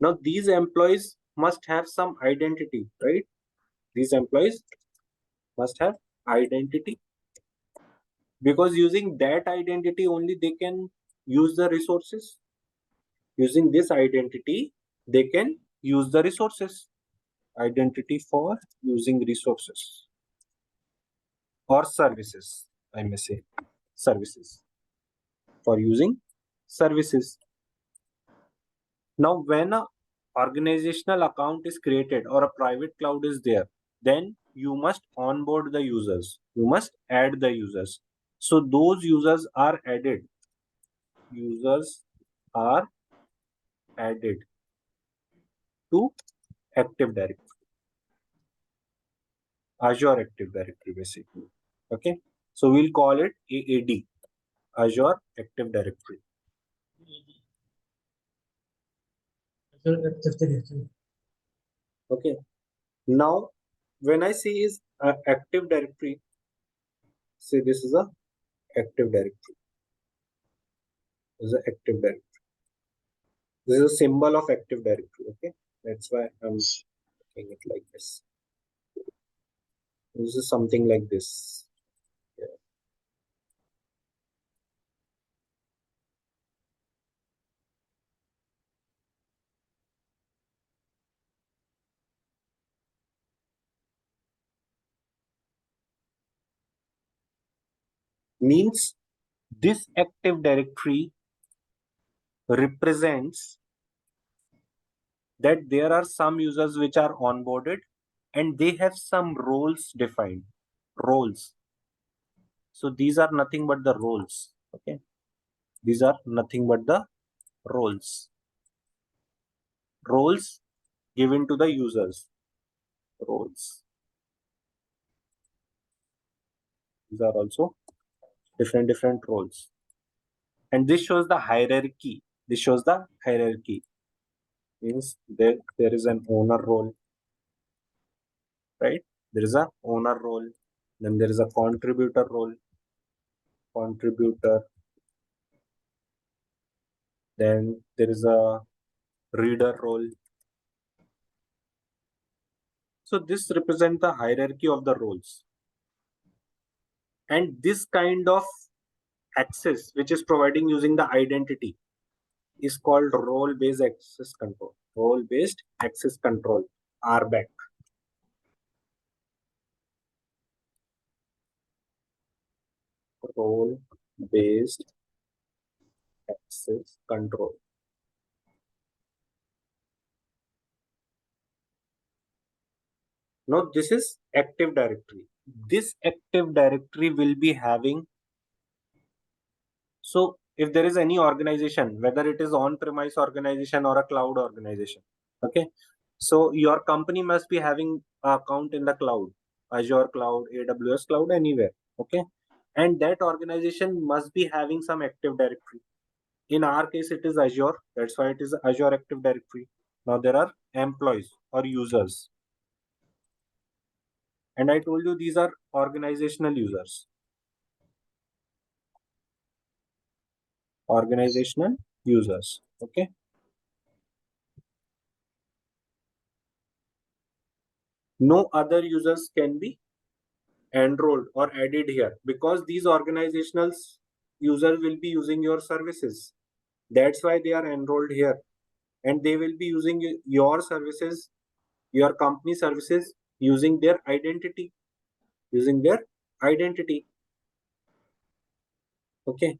Now these employees must have some identity, right? These employees must have identity, because using that identity only they can use the resources. Using this identity, they can use the resources. Identity for using resources or services, I may say services, for using services. Now, when a organizational account is created or a private cloud is there, then you must onboard the users. You must add the users. So those users are added. Users are added to Active Directory. Azure Active Directory, basically. Okay. So we'll call it AAD, Azure Active Directory. Okay. Now, when I say is Active Directory, say this is a Active Directory. This is a Active Directory. This is a symbol of Active Directory. Okay. That's why I'm making it like this. This is something like this. Yeah. means this Active Directory represents that there are some users which are onboarded and they have some roles defined. Roles. So these are nothing but the roles. Okay. These are nothing but the roles. Roles given to the users. Roles. These are also different roles. And this shows the hierarchy. This shows the hierarchy. Means there is an owner role, right? There is a owner role. Then there is a contributor role. Contributor. Then there is a reader role. So this represents the hierarchy of the roles. And this kind of access, which is providing using the identity, is called role-based access control. Role-based access control, RBAC. Role-based access control. Now this is Active Directory. This Active Directory will be having, so if there is any organization, whether it is on-premise organization or a cloud organization, okay, so your company must be having an account in the cloud, Azure cloud, AWS cloud, anywhere, okay, and that organization must be having some Active Directory. In our case, it is Azure, that's why it is Azure Active Directory. Now there are employees or users, and I told you these are organizational users. Organizational users, okay. No other users can be enrolled or added here because these organizational users will be using your services. That's why they are enrolled here, and they will be using your services, your company services, using their identity, okay.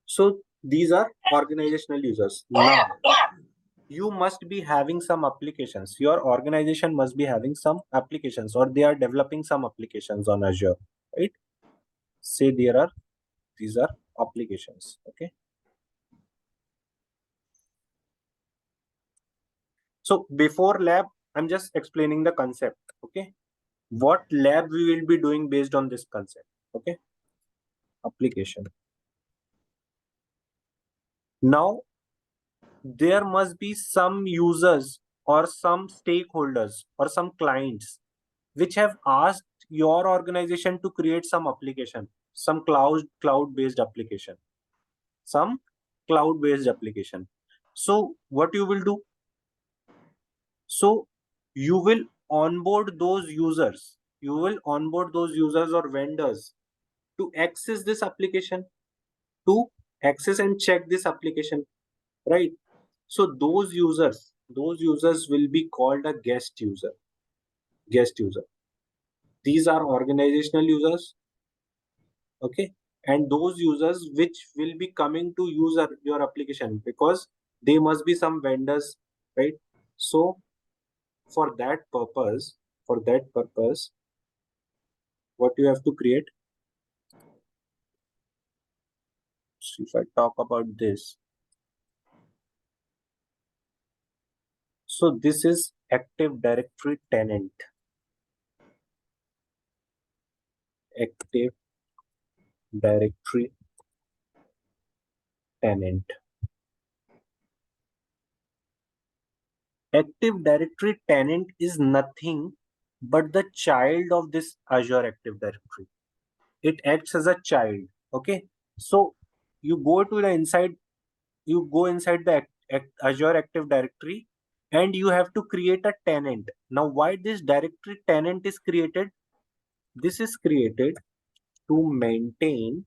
So these are organizational users. Now you must be having some applications. Your organization must be having some applications, or they are developing some applications on Azure, right? Say these are applications, okay. So before lab, I'm just explaining the concept, okay. What lab we will be doing based on this concept, okay. Application. Now there must be some users or some stakeholders or some clients which have asked your organization to create some application, some cloud-based application, some cloud-based application. So what you will do? So you will onboard those users. You will onboard those users or vendors to access this application, to access and check this application, right? So those users will be called a guest user. Guest user. These are organizational users, okay, and those users which will be coming to use your application because they must be some vendors, right? So for that purpose, what you have to create, so if I talk about this, so this is Active Directory tenant. Active Directory tenant. Active Directory tenant is nothing but the child of this Azure Active Directory. It acts as a child, okay. So you go to the inside, you go inside the Azure Active Directory, and you have to create a tenant. Now why this directory tenant is created? This is created to maintain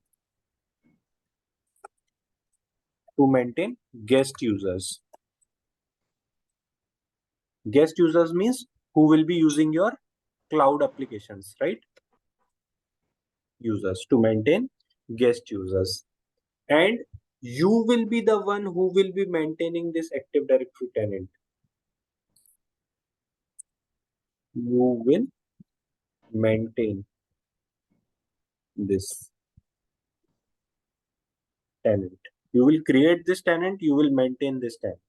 guest users. Guest users means who will be using your cloud applications, right? users, to maintain guest users. And you will be the one who will be maintaining this Active Directory tenant. You will maintain this tenant. You will create this tenant, you will maintain this tenant.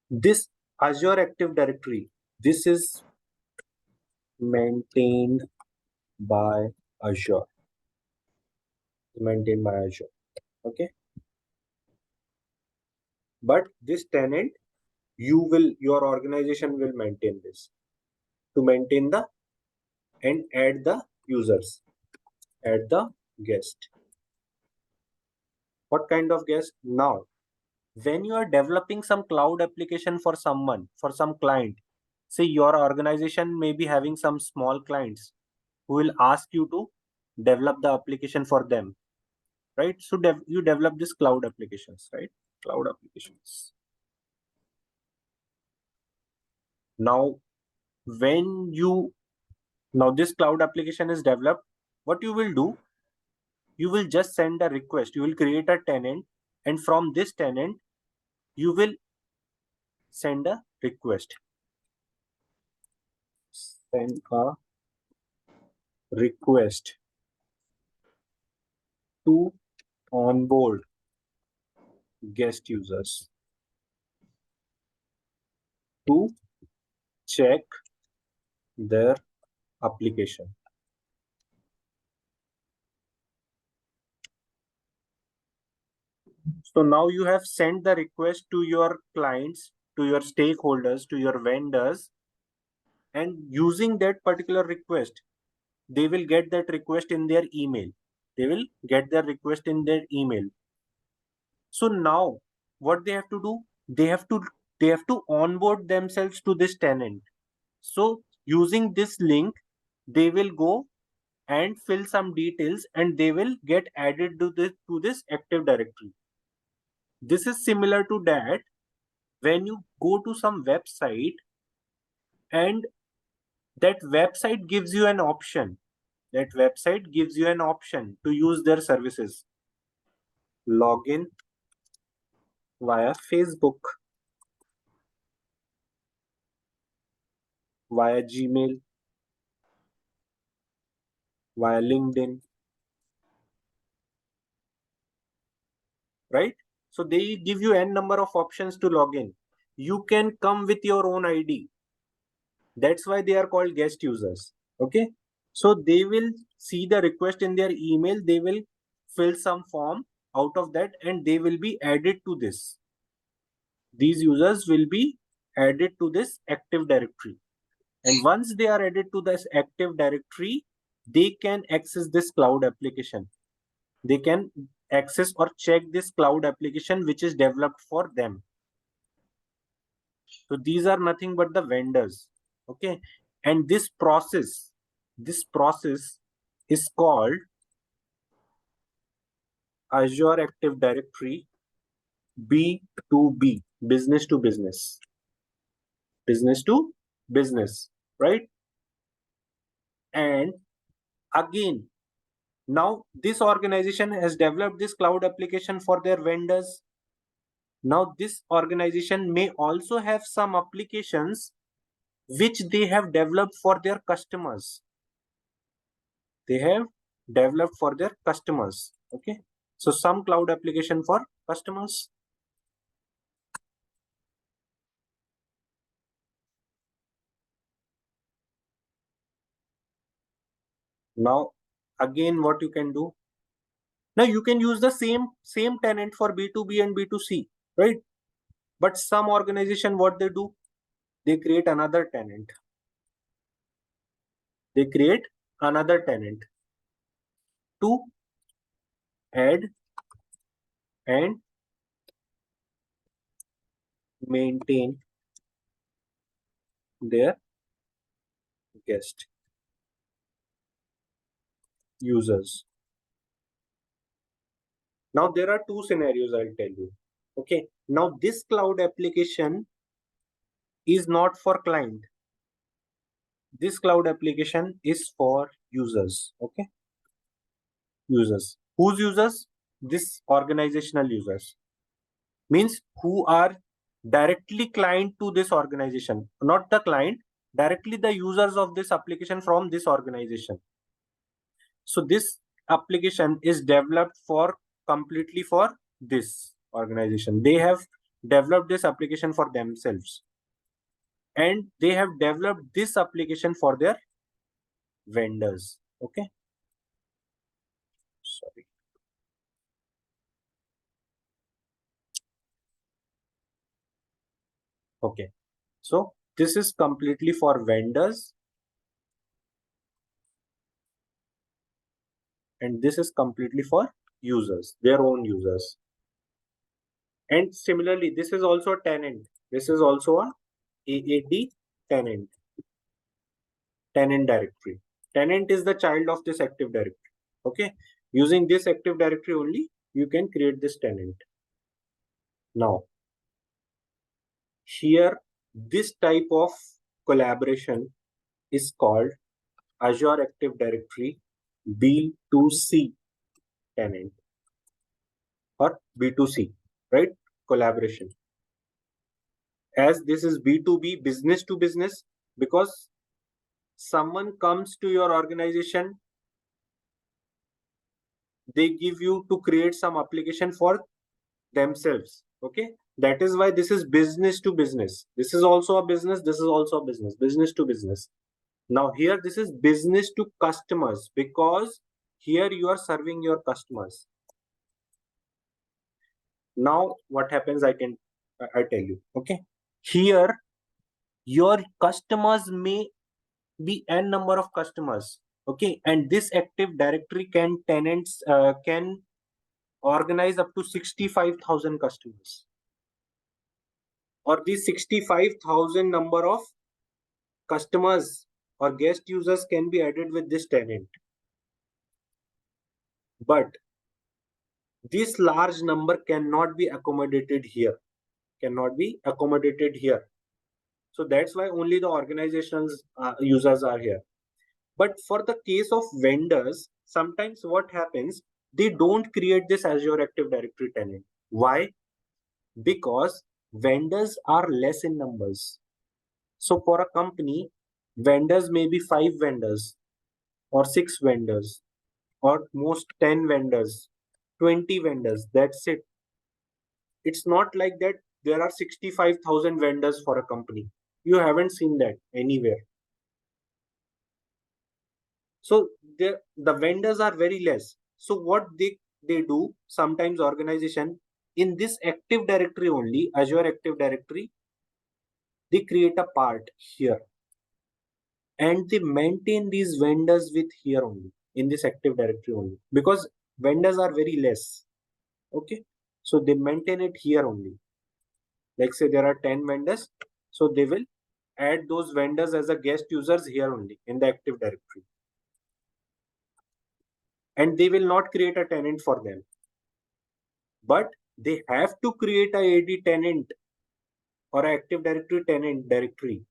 This Azure Active Directory, this is maintained by Azure. Maintained by Azure. Okay. But this tenant, your organization will maintain this to maintain the and add the users, add the guest. What kind of guest? Now, when you are developing some cloud application for someone, for some client, say your organization may be having some small clients who will ask you to develop the application for them, right? So you develop this cloud applications, right? Cloud applications. Now, now this cloud application is developed, what you will do, you will just send a request. You will create a tenant, and from this tenant, you will send a request. Send a request to onboard guest users to check their application. So now you have sent the request to your clients, to your stakeholders, to your vendors, and using that particular request, they will get that request in their email. They will get their request in their email. So now what they have to do, they have to onboard themselves to this tenant. So using this link, they will go and fill some details and they will get added to this Active Directory. This is similar to that when you go to some website and that website gives you an option. That website gives you an option to use their services. Login via Facebook, via Gmail, via LinkedIn, right? So they give you n number of options to log in. You can come with your own ID. That's why they are called guest users. Okay. So they will see the request in their email. They will fill some form out of that and they will be added to this. These users will be added to this Active Directory. And once they are added to this Active Directory, they can access this cloud application. They can access or check this cloud application which is developed for them. So these are nothing but the vendors. Okay. And this process is called Azure Active Directory B2B, business to business. Business to business, right? And again, now this organization has developed this cloud application for their vendors. Now this organization may also have some applications which they have developed for their customers. They have developed for their customers. Okay. So some cloud application for customers. Now, again, what you can do? Now you can use the same tenant for B2B and B2C, right? But some organization, what they do? They create another tenant. They create another tenant to add and maintain their guest users. Now there are two scenarios I'll tell you. Okay. Now this cloud application is not for client. this cloud application is for users. Okay, users. Whose users? This organizational users. Means who are directly client to this organization, not the client, directly the users of this application from this organization. So this application is developed for completely for this organization. They have developed this application for themselves, and they have developed this application for their vendors. Okay, sorry. Okay, so this is completely for vendors, and this is completely for users, their own users. And similarly, this is also a tenant. This is also a AAD tenant. Tenant directory. Tenant is the child of this Active Directory. Okay, using this Active Directory only, you can create this tenant. Now, here, this type of collaboration is called Azure Active Directory B2C tenant or B2C, right? Collaboration. As this is B2B, business to business, because someone comes to your organization, they give you to create some application for themselves. Okay, that is why this is business to business. This is also a business, this is also a business to business. Now here this is business to customers, because here you are serving your customers. Now what happens, I tell you. Okay, here your customers may be n number of customers. Okay, and this Active Directory can organize up to 65,000 customers, or these 65,000 number of customers or guest users can be added with this tenant. But this large number cannot be accommodated here, so that's why only the organization's users are here. But for the case of vendors, sometimes what happens, they don't create this Azure Active Directory tenant. Why? Because vendors are less in numbers. So for a company, vendors may be 5 vendors or 6 vendors or most 10 vendors, 20 vendors. That's it. It's not like that there are 65,000 vendors for a company. You haven't seen that anywhere. So the vendors are very less. So what they do, sometimes organization in this Active Directory only, Azure Active Directory, they create a part here and they maintain these vendors with here only, in this Active Directory only, because vendors are very less. Okay, so they maintain it here only. Like say there are 10 vendors, so they will add those vendors as a guest users here only in the Active Directory, and they will not create a tenant for them, but they have to create a AD tenant or Active Directory tenant directory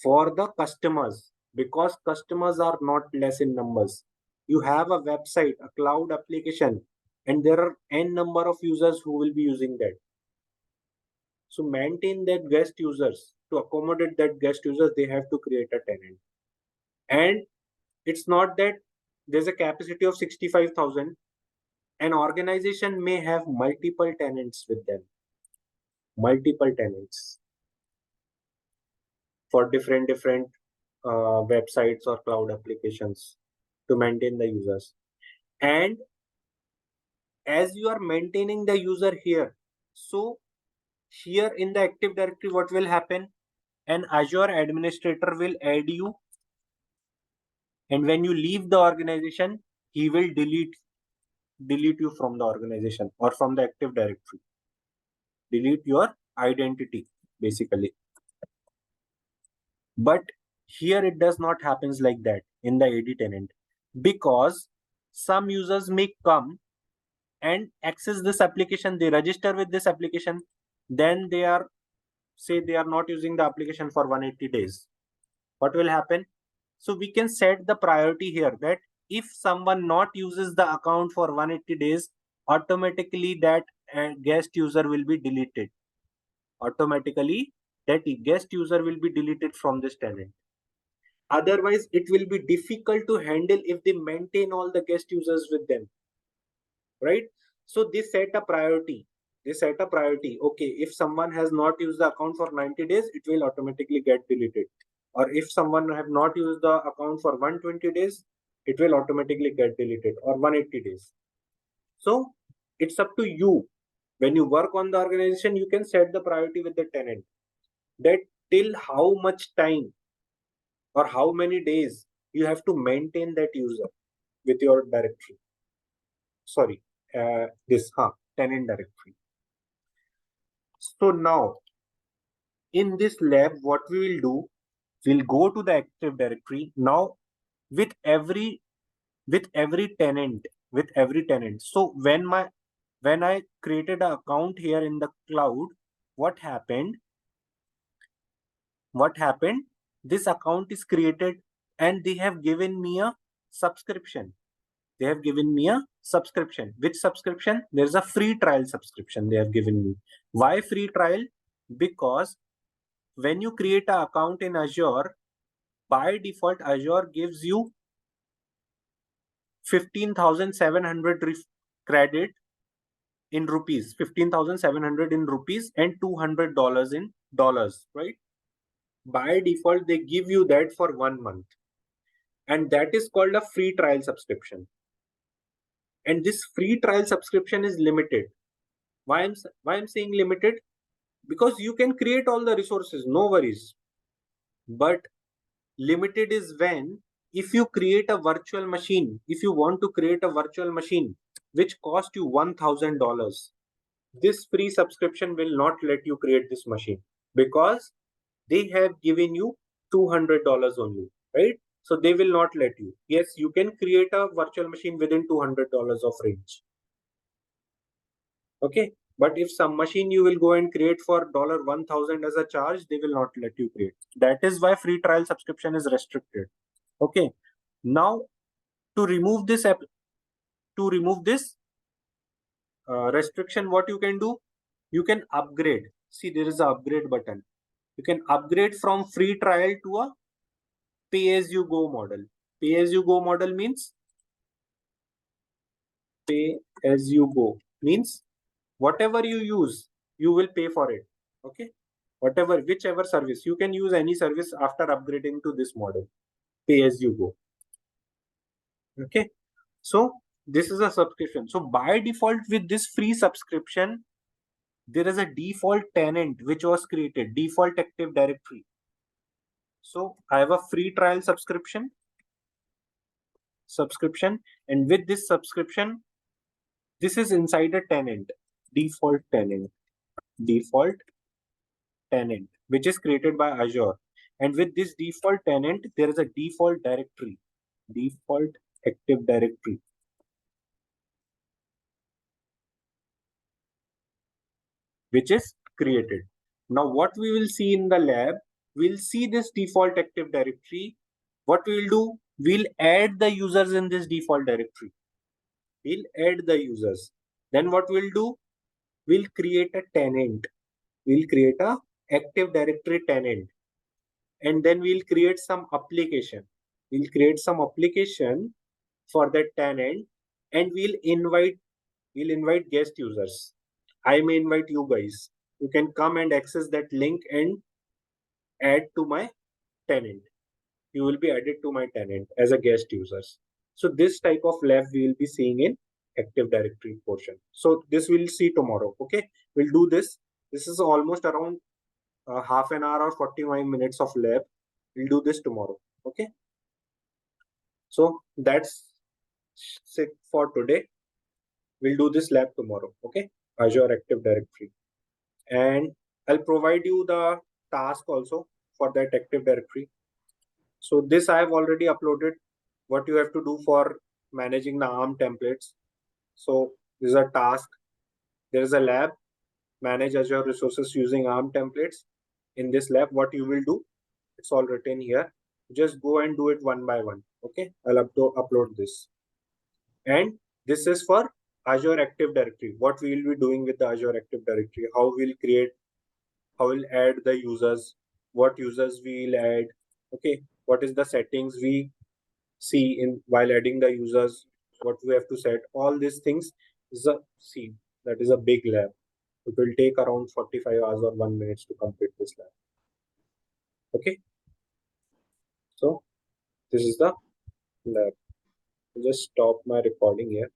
for the customers, because customers are not less in numbers. You have a website, a cloud application, and there are n number of users who will be using that. So maintain that guest users, to accommodate that guest users, they have to create a tenant. And it's not that there's a capacity of 65,000. An organization may have multiple tenants with them, multiple tenants for different websites or cloud applications to maintain the users. And as you are maintaining the user here, so here in the Active Directory, what will happen? An Azure administrator will add you, and when you leave the organization, he will delete you from the organization or from the Active Directory. Delete your identity, basically. But here it does not happens like that in the AD tenant, because some users may come and access this application, they register with this application, then they are not using the application for 180 days. What will happen? So we can set the priority here that if someone not uses the account for 180 days, automatically that guest user will be deleted. Automatically that guest user will be deleted from this tenant. Otherwise, it will be difficult to handle if they maintain all the guest users with them, right? So they set a priority. They set a priority. Okay, if someone has not used the account for 90 days, it will automatically get deleted. Or if someone have not used the account for 120 days, it will automatically get deleted, or 180 days. So it's up to you. When you work on the organization, you can set the priority with the tenant that till how much time or how many days you have to maintain that user with your directory. Sorry, tenant directory. So now in this lab, what we will do, we'll go to the Active Directory. Now with every tenant, so when I created an account here in the cloud, what happened? This account is created and they have given me a subscription. Which subscription? There's a free trial subscription they have given me. Why free trial? Because when you create an account in Azure, by default, Azure gives you 15,700 credit in rupees, 15,700 in rupees and $200 in dollars, right? By default, they give you that for 1 month. And that is called a free trial subscription. And this free trial subscription is limited. Why I'm saying limited? Because you can create all the resources, no worries. But limited is when, if you create a virtual machine, if you want to create a virtual machine which cost you $1,000, this free subscription will not let you create this machine because they have given you $200 only, right? So they will not let you. Yes, you can create a virtual machine within $200 of range. Okay, but if some machine you will go and create for $1,000 as a charge, they will not let you create. That is why free trial subscription is restricted. Okay, now to remove this restriction, what you can do? You can upgrade. See, there is an upgrade button. You can upgrade from free trial to a pay-as-you-go model. Pay-as-you-go model means pay-as-you-go means whatever you use, you will pay for it. Okay, whichever service, you can use any service after upgrading to this model, pay-as-you-go. Okay, so this is a subscription. So by default, with this free subscription, there is a default tenant which was created, default Active Directory. So I have a free trial subscription, and with this subscription, this is inside a tenant, default tenant, which is created by Azure. And with this default tenant, there is a default directory, default Active Directory, which is created. Now what we will see in the lab, we'll see this default Active Directory. What we will do, we'll add the users in this default directory. We'll add the users. Then what we'll do, we'll create a tenant. We'll create a Active Directory tenant. And then we'll create some application. We'll create some application for that tenant, and we'll invite guest users. I may invite you guys. You can come and access that link and add to my tenant. You will be added to my tenant as a guest users. So this type of lab we will be seeing in Active Directory portion. So this we'll see tomorrow. Okay, we'll do this. This is almost around half an hour or 45 minutes of lab. We'll do this tomorrow. Okay. So that's it for today. We'll do this lab tomorrow. Okay, Azure Active Directory, and I'll provide you the task also for that Active Directory. So this I have already uploaded what you have to do for managing the ARM templates. So this is a task. There is a lab, manage Azure resources using ARM templates. In this lab, what you will do, it's all written here. Just go and do it one by one. Okay, I'll upload this. And this is for Azure Active Directory. What we will be doing with the Azure Active Directory, how we'll add the users, what users we'll add. Okay, what is the settings we see in while adding the users, what we have to set. All these things is that is a big lab. It will take around 45 hours or 1 minute to complete this lab. Okay, so this is the lab. I'll just stop my recording here.